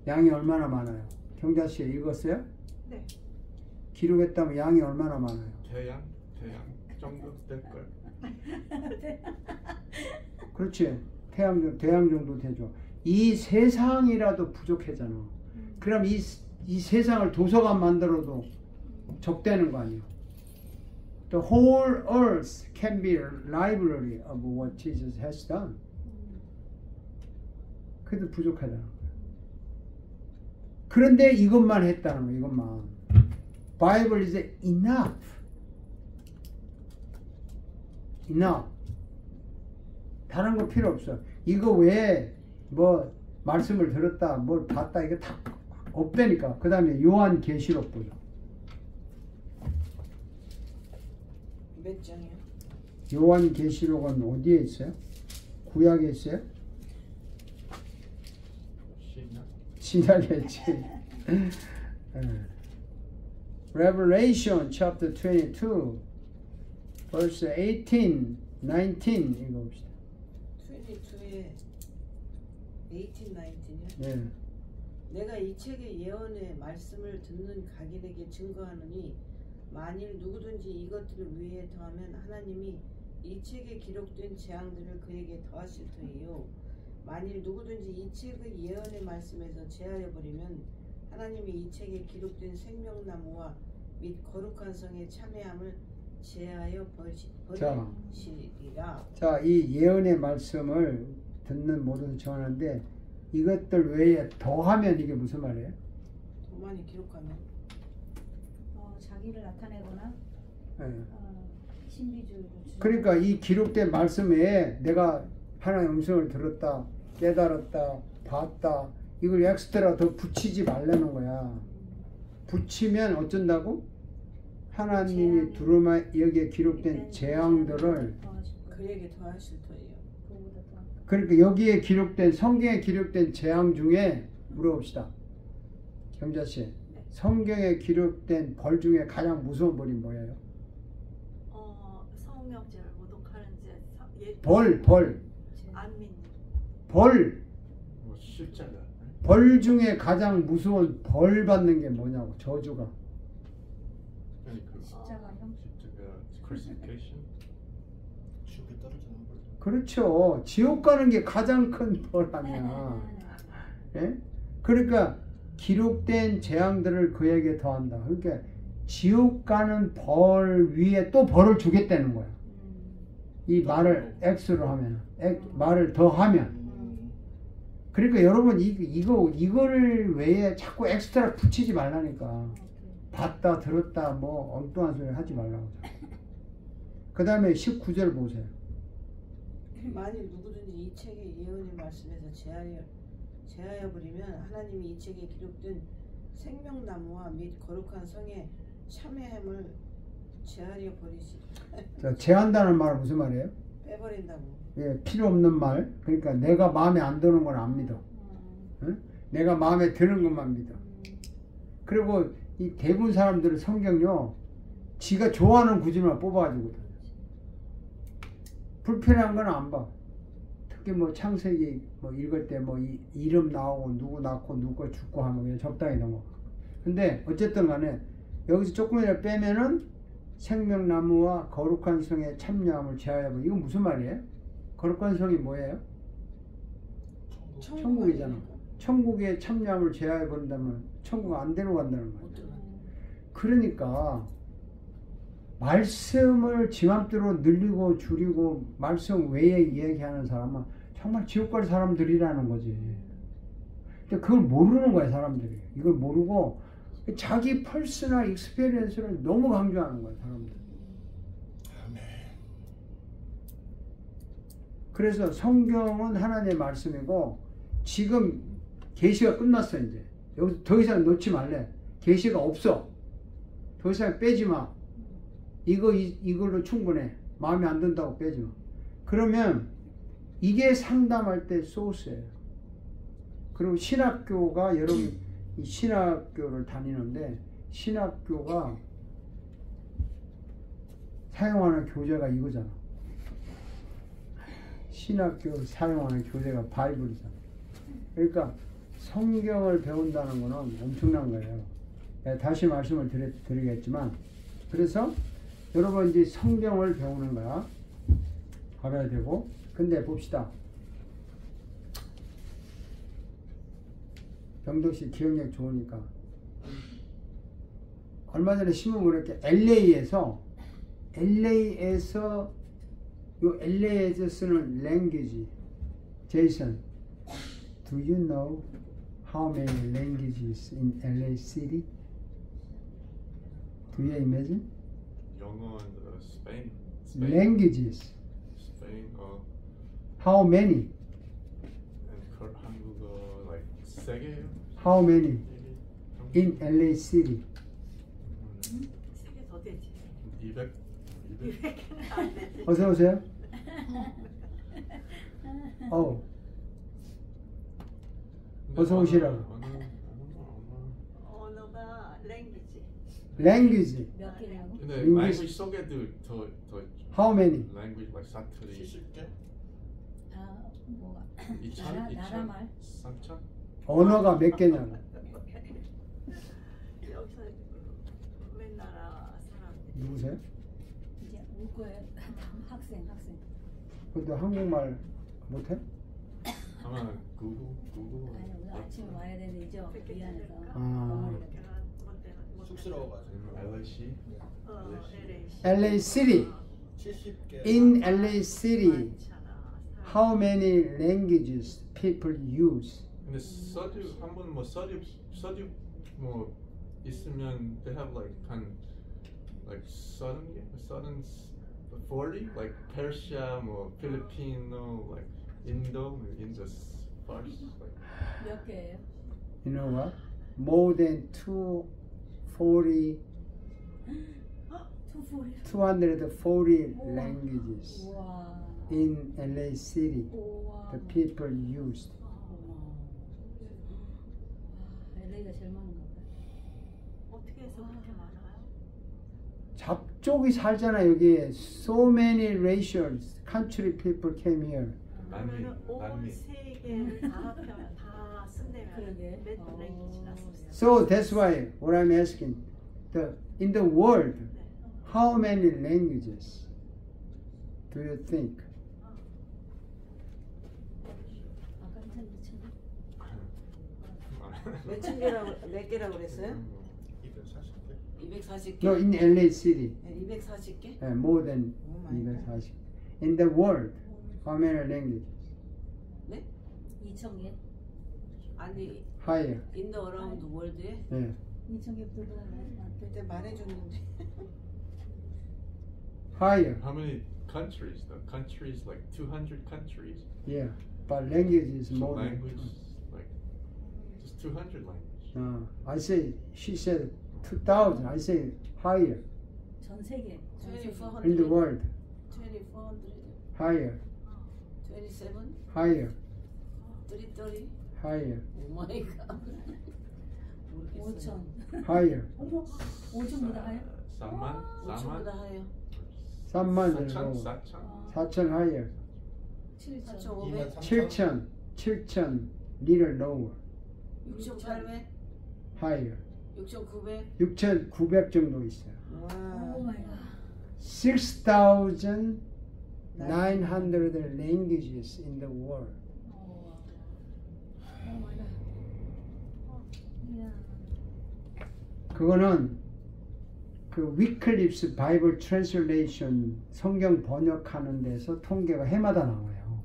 양이 얼마나 많아요? 경자씨 읽었어요? 네. 기록했다면 양이 얼마나 많아요? 대양 정도 될 걸. 그렇지. 대양 정도 되죠. 이 세상이라도 부족하잖아. 그럼 이 세상을 도서관 만들어도 적대는 거 아니에요. The whole earth can be a library of what Jesus has done. 그래도 부족하다는 거예요. 그런데 이것만 했다는 거예요. 이것만. Bible is enough. enough. 다른 거 필요 없어. 이거 외에 뭐 말씀을 들었다, 뭘 봤다, 이거 다 없다니까. 그 다음에 요한계시록 보죠. 몇 장이요? 요한계시록은 어디에 있어요? 구약에 있어요? 신약에 있지. Revelation chapter 22 verse 18, 19 읽어봅시다. 22에 18, 19이요? 네. 내가 이 책의 예언의 말씀을 듣는 각인에게 증거하노니 만일 누구든지 이것들을 위해 더하면 하나님이 이 책에 기록된 재앙들을 그에게 더하실 터이요 만일 누구든지 이 책의 예언의 말씀에서 제하여 버리면 하나님이 이 책에 기록된 생명나무와 및 거룩한 성의 참회함을 제하여 버리시리라. 자, 이 예언의 말씀을 듣는 모든 정하는데 이것들 외에 더하면 이게 무슨 말이에요? 더 많이 기록하면 자기를 나타내거나 네. 신비주의를 그러니까 이 기록된 말씀 외에 내가 하나님의 음성을 들었다, 깨달았다, 봤다 이걸 엑스트라 더 붙이지 말라는 거야. 붙이면 어쩐다고? 하나님이 두루마 여기에 기록된 재앙들을 그에게 더하실 터이요. 그러니까 여기에 기록된 성경에 기록된 재앙 중에 물어봅시다. 경자씨, 성경에 기록된 벌 중에 가장 무서운 벌이 뭐예요? 성명죄를 모독하는 죄. 벌. 안민. 벌. 뭐 십자가. 벌 중에 가장 무서운 벌 받는 게 뭐냐고. 저주가. 아니 그 십자가요? 십자가 crucifixion. 지옥에 떨어지는 걸. 그렇죠. 지옥 가는 게 가장 큰 벌 아니야. 예? 그러니까 기록된 재앙들을 그에게 더한다. 그러니까 지옥 가는 벌 위에 또 벌을 주겠다는 거야. 이 말을 X로 하면, 말을 더하면. 그러니까 여러분 이거를 외에 자꾸 엑스트라 붙이지 말라니까. 봤다 들었다 뭐 엉뚱한 소리 하지 말라고. 그 다음에 19절 보세요. 만일 누구든지 이 책의 예언의 말씀에서 제하여 버리면 하나님이 이 책에 기록된 생명나무와 및 거룩한 성의 참회함을 제하여 버리시. 자, 제한다는 말은 무슨 말이에요? 빼버린다고. 예, 필요 없는 말. 그러니까 내가 마음에 안 드는 건 안 믿어. 응? 내가 마음에 드는 것만 믿어. 그리고 이 대부분 사람들은 성경요, 지가 좋아하는 구절만 뽑아가지고 불필요한 건 안 봐. 특히 뭐 창세기 뭐 읽을 때 뭐 이름 나오고 누구 낳고 누구 죽고 하면 그냥 적당히 넘어가. 근데 어쨌든 간에 여기서 조금이라도 빼면은 생명나무와 거룩한 성의 참여함을 제하여 버리고. 이건 무슨 말이에요? 거룩한 성이 뭐예요? 천국이잖아. 천국에 참여함을 제하여 버린다면 천국 안 데려간다는 거예요. 그러니까 말씀을 지 맘대로 늘리고 줄이고 말씀 외에 이야기하는 사람은 정말 지옥 갈 사람들이라는 거지. 근데 그걸 모르는 거야, 사람들이. 이걸 모르고 자기 퍼스널 익스피리언스를 너무 강조하는 거야, 사람들. 그래서 성경은 하나님의 말씀이고 지금 계시가 끝났어. 이제 여기서 더 이상 놓지 말래. 계시가 없어. 더 이상 빼지 마. 이걸로 충분해. 마음에 안 든다고 빼지 마. 그러면 이게 상담할 때 소스예요. 그리고 신학교가 여러분 이 신학교를 다니는데 신학교가 사용하는 교재가 이거잖아. 신학교를 사용하는 교재가 바이블이잖아. 그러니까 성경을 배운다는 거는 엄청난 거예요. 다시 말씀을 드리겠지만, 그래서 여러분 이제 성경을 배우는 거야. 걸어야 되고. 근데 봅시다. 병덕씨 기억력 좋으니까. 얼마 전에 신문 보니까 LA에서 요 LA에서 쓰는 language. Jason, do you know how many languages in LA City? Do you imagine? 영어 and Spain. Languages. Spain. How many? And 한국어 like 세 개요? How many in LA City? 세개 더 되지. 200. 200은 안 되지. 어서 오세요. 어서 오시라고. 언어가 랭귀지. Language. 몇 개냐고? 근데 English. language 속에도 더 How many? language like 사투리 70개? 아 뭐가? 2,000, 나라 말? 3,000? 언어가 몇 개냐고. 여기서 웬 나라 사람들이 누구세요? 이제 올 거예요. 학생. 근데 한국말 못해? 아마 구글 아니 오늘 아침에 와야 되는데 이제 와서 미안해서. 아. 걔가 못 쑥스러워가지고. LAC LAC. LA City. 70개. In LA City, 많잖아. how many languages people use? 근데 서류 한번 뭐 서류 뭐 있으면 they have like 한 like 40 like Persia 뭐 Filipino like Indo Farsi like 몇 개예요? You know what? More than 240 240 languages 우와. in LA City. 우와. The people used. LA가 제일 많은 거 같아요. 어떻게 해서 그렇게 많아요? 잡족이 살잖아 여기에. So many racial country people came here. 그러면은 온 난민. 세계를 다 합하면 다 쓴다면 그러게. 몇 랭귀지나 쓰세요? So that's why what I'm asking, in the world, 네. how many languages do you think? 아까 한참 미쳤네. 몇 개라고 그랬어요? 240개? 240개? No, in LA City, 240개? more than Oh my God. 240. In the world, how many languages? 네? 2,000개? 아니 Higher. in the around the world에? 예. 2,000개보다 많대. 그때 말해줬는데 Higher. How many countries? The countries like 200 countries. Yeah. But language is So more language than. like just 200 language. I say, she said 2,000. I say higher. 전 세계. 전 세계. 2400 In the world, 2400 higher, 27 higher, 330 higher, 오 마이 갓 5,000. higher. 어머, 5,000보다 하요? 4만? 5천보다 하요 3만 4천? 정도. 4천? 4천 higher. 4,500 7천 little lower, 6,800 higher. 6,900 6,900 정도 있어요. 오 와 마이 갓. 6,900 languages in the world. 오 마이 갓. 이야. 그거는 그 위클립스 바이블 트랜슬레이션 성경 번역하는 데서 통계가 해마다 나와요.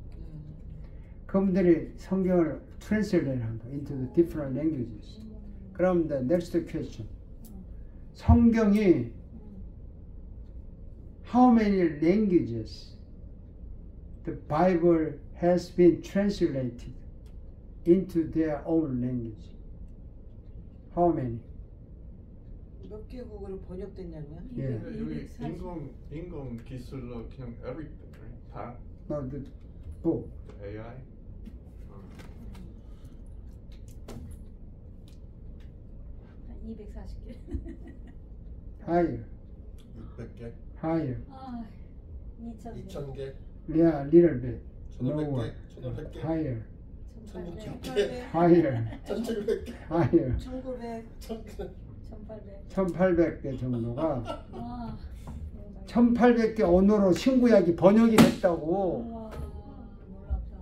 그분들이 성경을 트랜슬레이트 한다 into the different languages. 그럼 the next question. 성경이 how many languages the Bible has been translated into their own language? How many? 몇 개국으로 번역됐냐고요? 예. 여기 인공 기술로 그냥 everything, right? 다 No, the book. AI. 한 240개. Higher, 600개? higher. 아, 2,000개. 2,000개? Yeah, a little bit. 1,500개? 1,500개? Higher, 1,800 higher, 1,700개? higher. 1,900 1,000개? 1,800. 1,800개 정도가 와. 오 마이 1800개 언어로 신구약이 번역이 됐다고. 우와, 놀랍다.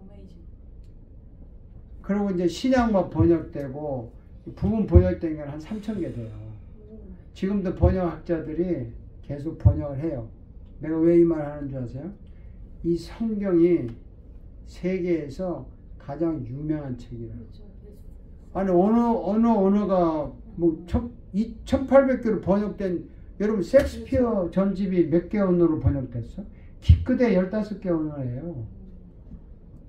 어메이징. 그리고 이제 신약만 번역되고 부분 번역된 게 한 3000개 돼요. 지금도 번역학자들이 계속 번역을 해요. 내가 왜 이 말 하는 줄 아세요? 이 성경이 세계에서 가장 유명한 책이라. 아니 어느 언어가 뭐 1800개로 번역된, 여러분 셰익스피어 전집이 몇 개 언어로 번역됐어? 기껏해 15개 언어예요.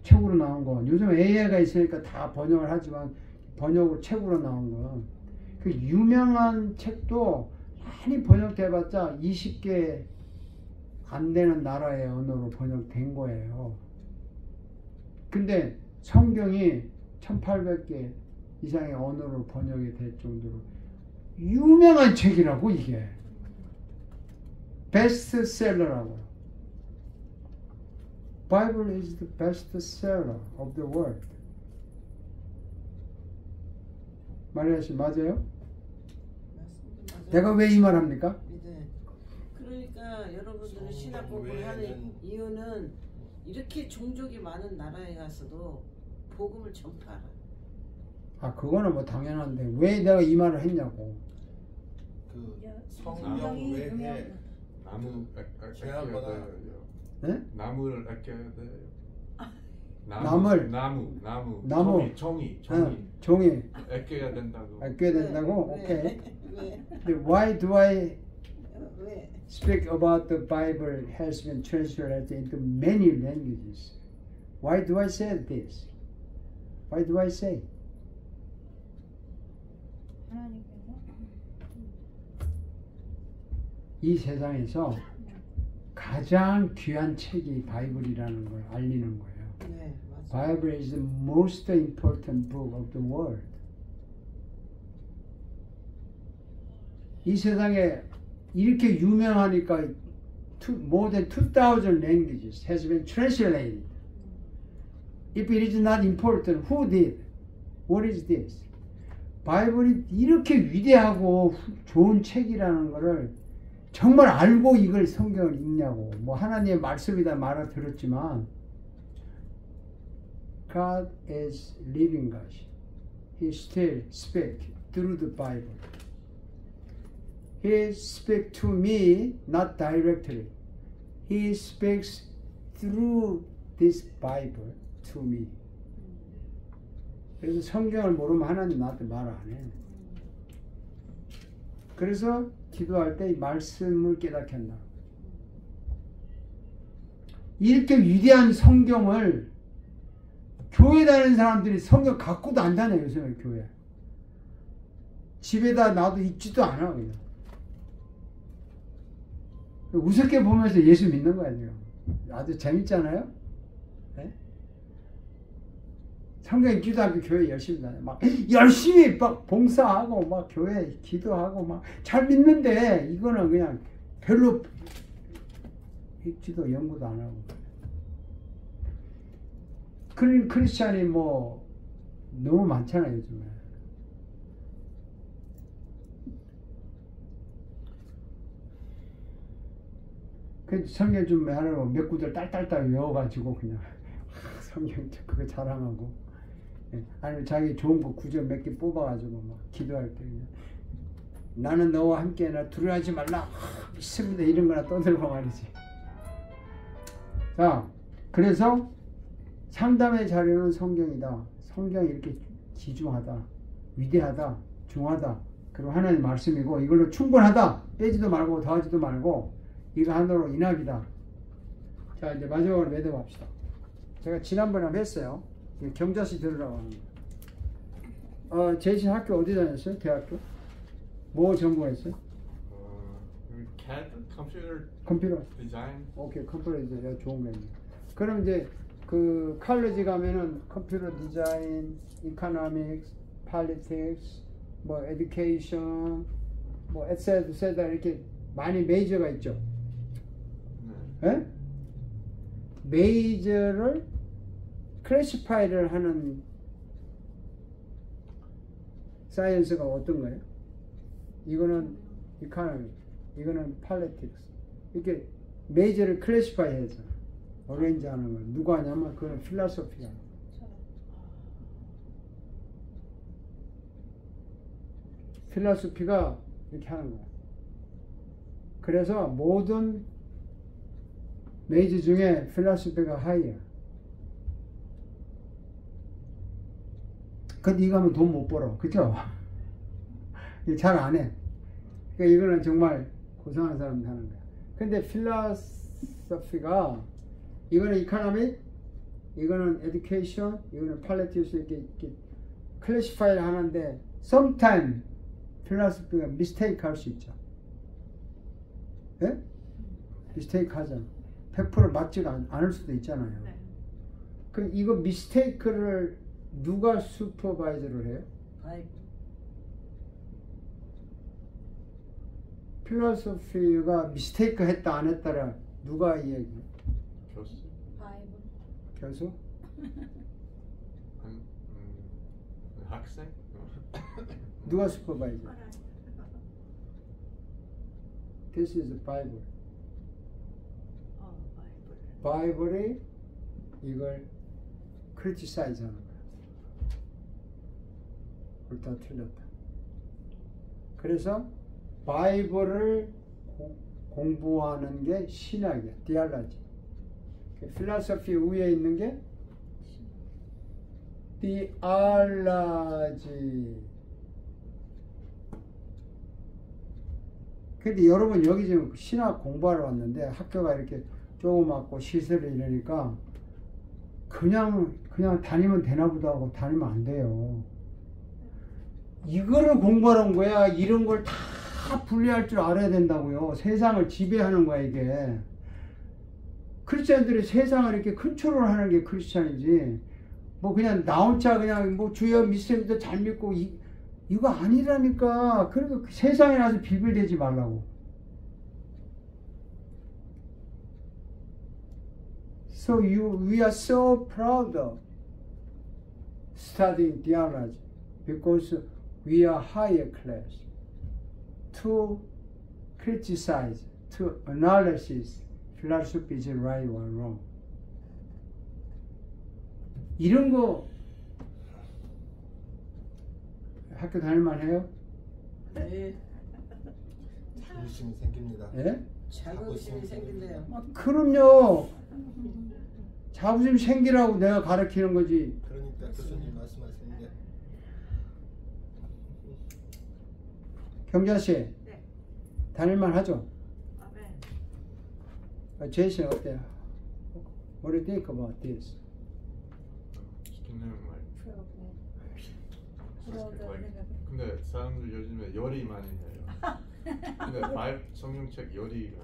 책으로 나온 거. 요즘 AI가 있으니까 다 번역을 하지만 번역으로 책으로 나온 거. 그 유명한 책도 많이 번역돼봤자 20개 안 되는 나라의 언어로 번역된 거예요. 근데 성경이 1800개 이상의 언어로 번역이 될 정도로 유명한 책이라고. 이게 베스트셀러라고. Bible is the best seller of the world. 마리아 씨 맞아요? 맞습니다. 내가 왜 이 말 합니까? 네. 그러니까 여러분들은 신학 공부를 하는 이유는 이렇게 종족이 많은 나라에 가서도 복음을 전파하라. 아, 그거는 뭐 당연한데 왜 내가 이 말을 했냐고. 그 성경이 성경 외에 유명한 나무 아껴야 제한거나 돼요. 네? 나무를 아껴야 돼요. 나물. 나무. 종이. 종이 아껴야 된다고. 아껴야 된다고? 왜? 오케이. 왜? But why do I 왜? speak about the Bible has been translated into many languages? Why do I say this? Why do I say? 하나님께서 이 세상에서 가장 귀한 책이 바이블이라는 걸 알리는 거예요. 네, 맞아요. Bible is the most important book of the world. 이 세상에 이렇게 유명하니까 more than 2,000 languages has been translated. If it is not important, who did? What is this? 바이블이 이렇게 위대하고 좋은 책이라는 거를 정말 알고 이걸 성경을 읽냐고. 뭐 하나님의 말씀이다 말을 들었지만 God is living God. He still speaks through the Bible. He speaks to me not directly. He speaks through this Bible to me. 그래서 성경을 모르면 하나님 나한테 말 안 해. 그래서 기도할 때 말씀을 깨닫게 한다. 이렇게 위대한 성경을 교회 다니는 사람들이 성경 갖고도 안 다녀요. 요즘에 교회. 집에다 놔도 읽지도 않아. 그냥. 우습게 보면서 예수 믿는 거야 지금. 아주 재밌잖아요. 네? 성경 읽지도 않고 교회 열심히 다녀. 막 열심히 막 봉사하고 막 교회 기도하고 막 잘 믿는데 이거는 그냥 별로 읽지도 연구도 안 하고. 크리스찬이 뭐 너무 많잖아요 요즘에. 그 성경 좀 하라고 몇 구절 딸딸딸 외워가지고 그냥 성경 그거 자랑하고. 아니면 자기 좋은 거 구절 몇 개 뽑아가지고 막 기도할 때 그냥 나는 너와 함께나 두려워하지 말라 믿습니다 이런 거나 떠들고 말이지. 자, 그래서 상담의 자료는 성경이다. 성경이 이렇게 귀중하다, 위대하다, 중하다. 그리고 하나님의 말씀이고 이걸로 충분하다. 빼지도 말고 더하지도 말고 이거 하나로 인합이다. 자, 이제 마지막으로 매듭합시다. 제가 지난번에 한번 했어요. 경자씨 들으라고 하는 거. 제신 학교 어디 다녔어요? 대학교? 뭐 전공했어요? CAD, 컴퓨터 디자인. 오케이, 컴퓨터 디자인 좋은 거 있네. 그럼 이제 그 칼리지 가면은 컴퓨터 디자인, 이코노믹스, 폴리틱스, 뭐 에듀케이션, 뭐 에세다 이렇게 많이 메이저가 있죠. 네? 메이저를 클래시파이를 하는 사이언스가 어떤 거예요? 이거는 이코노믹, 이거는 팔레틱스. 이렇게 메이저를 클래시파이 해서 어레인지 하는 걸 누가 하냐면 그건 필라소피야. 필라소피가 이렇게 하는 거야. 그래서 모든 메이저 중에 필라소피가 하이야. 근데 이거 하면 돈 못 벌어. 그쵸? 잘 안 해. 그러니까 이거는 정말 고생하는 사람이 하는 거야. 근데 필라소피가 이거는 이코노믹, 이거는 에듀케이션, 이거는 팔레티우스 이렇게 클래시파이를 하는데 sometime 필라소피가 미스테이크 할 수 있죠. 예? 미스테이크 하잖아. 100% 맞지가 않을 수도 있잖아요. 네. 그럼 이거 미스테이크를 누가 슈퍼바이저를 해요? 바이블. 필라소피가 미스테이크 했다 안 했다라 누가 이야기해? 교수? 바이블. 교수? 학생? 누가 슈퍼바이저? 알아요. This is the Bible. 바이블. 바이블이 이걸 크리티사이즈 하는 거야. 옳다 틀렸다. 그래서 바이블을 공부하는 게 신학이야. 디알라지. 필라소피 위에 있는 게 디알라지. 근데 여러분 여기 지금 신학 공부하러 왔는데 학교가 이렇게 조그맣고 시설이 이러니까 그냥 다니면 되나 보다 하고 다니면 안 돼요. 이거를 공부하러 온 거야. 이런 걸 다 분리할 줄 알아야 된다고요. 세상을 지배하는 거야 이게. 크리스찬들이 세상을 이렇게 컨트롤하는 게 크리스찬이지. 뭐 그냥 나 혼자 그냥 뭐 주여 믿습니다 잘 믿고 이거 아니라니까. 그러니까 세상에 나서 비빌대지 말라고. So we are so proud of studying theology because we are higher class. To criticize, to analysis, philosophy is right or wrong. 이런 거 학교 다닐만 해요? 네. 자부심이 생깁니다. 예? 자부심이 생긴대요. 그럼요. 자부심 생기라고 내가 가르치는 거지. 그러니까 교수님 말씀하시는 게 경자 씨, 네. 다닐만 하죠? 아멘. 제이씨 어때요? What do you think about this? 근데 사람들 요즘에 요리 많이 해요. 근데 성경책 요리가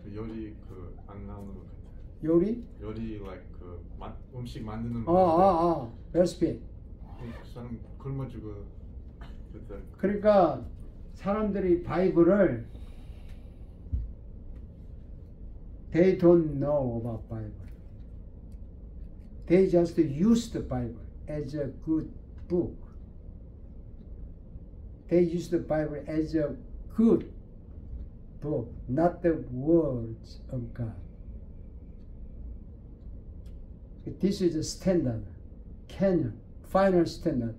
그 요리 그 안 나오는 것 같아요. 요리? 요리 like 그 음식 만드는 거. 레시피. 그 사람 굶어주고 그때 그러니까 사람들이 바이블을 they don't know about Bible. They just use the Bible as a good book. They use the Bible as a good book, not the words of God. This is a standard, canon, final standard.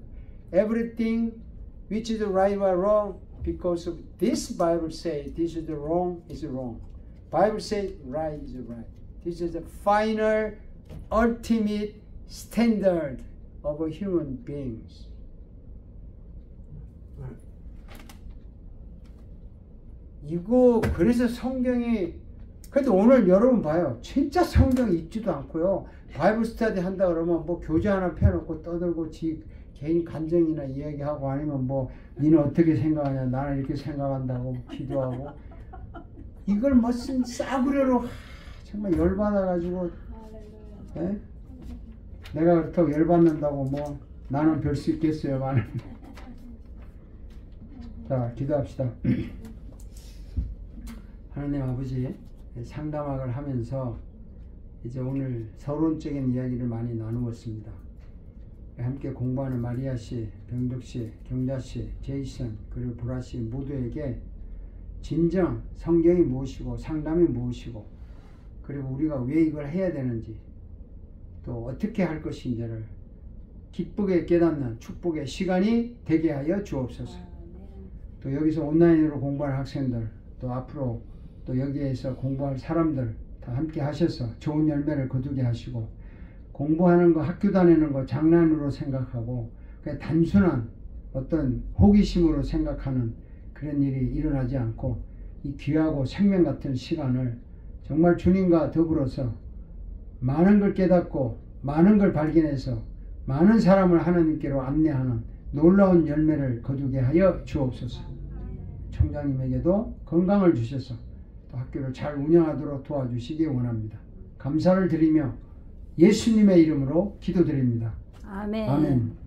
Everything which is right or wrong, because of this Bible say this is the wrong is wrong. Bible say right is right. This is the final, ultimate standard of a human beings. 이거 그래서 성경이 그래도 오늘 여러분 봐요. 진짜 성경 읽지도 않고요. 바이블 스터디 한다 그러면 뭐 교재 하나 펴놓고 떠들고 지 개인 감정이나 이야기하고 아니면 뭐 니는 어떻게 생각하냐 나는 이렇게 생각한다고 기도하고 이걸 무슨 싸구려로 정말 열받아가지고 예? 내가 그렇다고 열받는다고 뭐 나는 별 수 있겠어요 많은. 자 기도합시다. 하나님 아버지 상담학을 하면서 이제 오늘 서론적인 이야기를 많이 나누었습니다. 함께 공부하는 마리아 씨, 병덕 씨, 경자 씨, 제이슨 그리고 보라 씨 모두에게 진정 성경이 무엇이고 상담이 무엇이고 그리고 우리가 왜 이걸 해야 되는지 또 어떻게 할 것인지를 기쁘게 깨닫는 축복의 시간이 되게 하여 주옵소서. 또 여기서 온라인으로 공부할 학생들 또 앞으로 또 여기에서 공부할 사람들 다 함께 하셔서 좋은 열매를 거두게 하시고 공부하는 거 학교 다니는 거 장난으로 생각하고 그냥 단순한 어떤 호기심으로 생각하는 그런 일이 일어나지 않고 이 귀하고 생명 같은 시간을 정말 주님과 더불어서 많은 걸 깨닫고 많은 걸 발견해서 많은 사람을 하나님께로 안내하는 놀라운 열매를 거두게 하여 주옵소서. 총장님에게도 건강을 주셔서 또 학교를 잘 운영하도록 도와주시기 원합니다. 감사를 드리며 예수님의 이름으로 기도드립니다. 아멘. 아멘.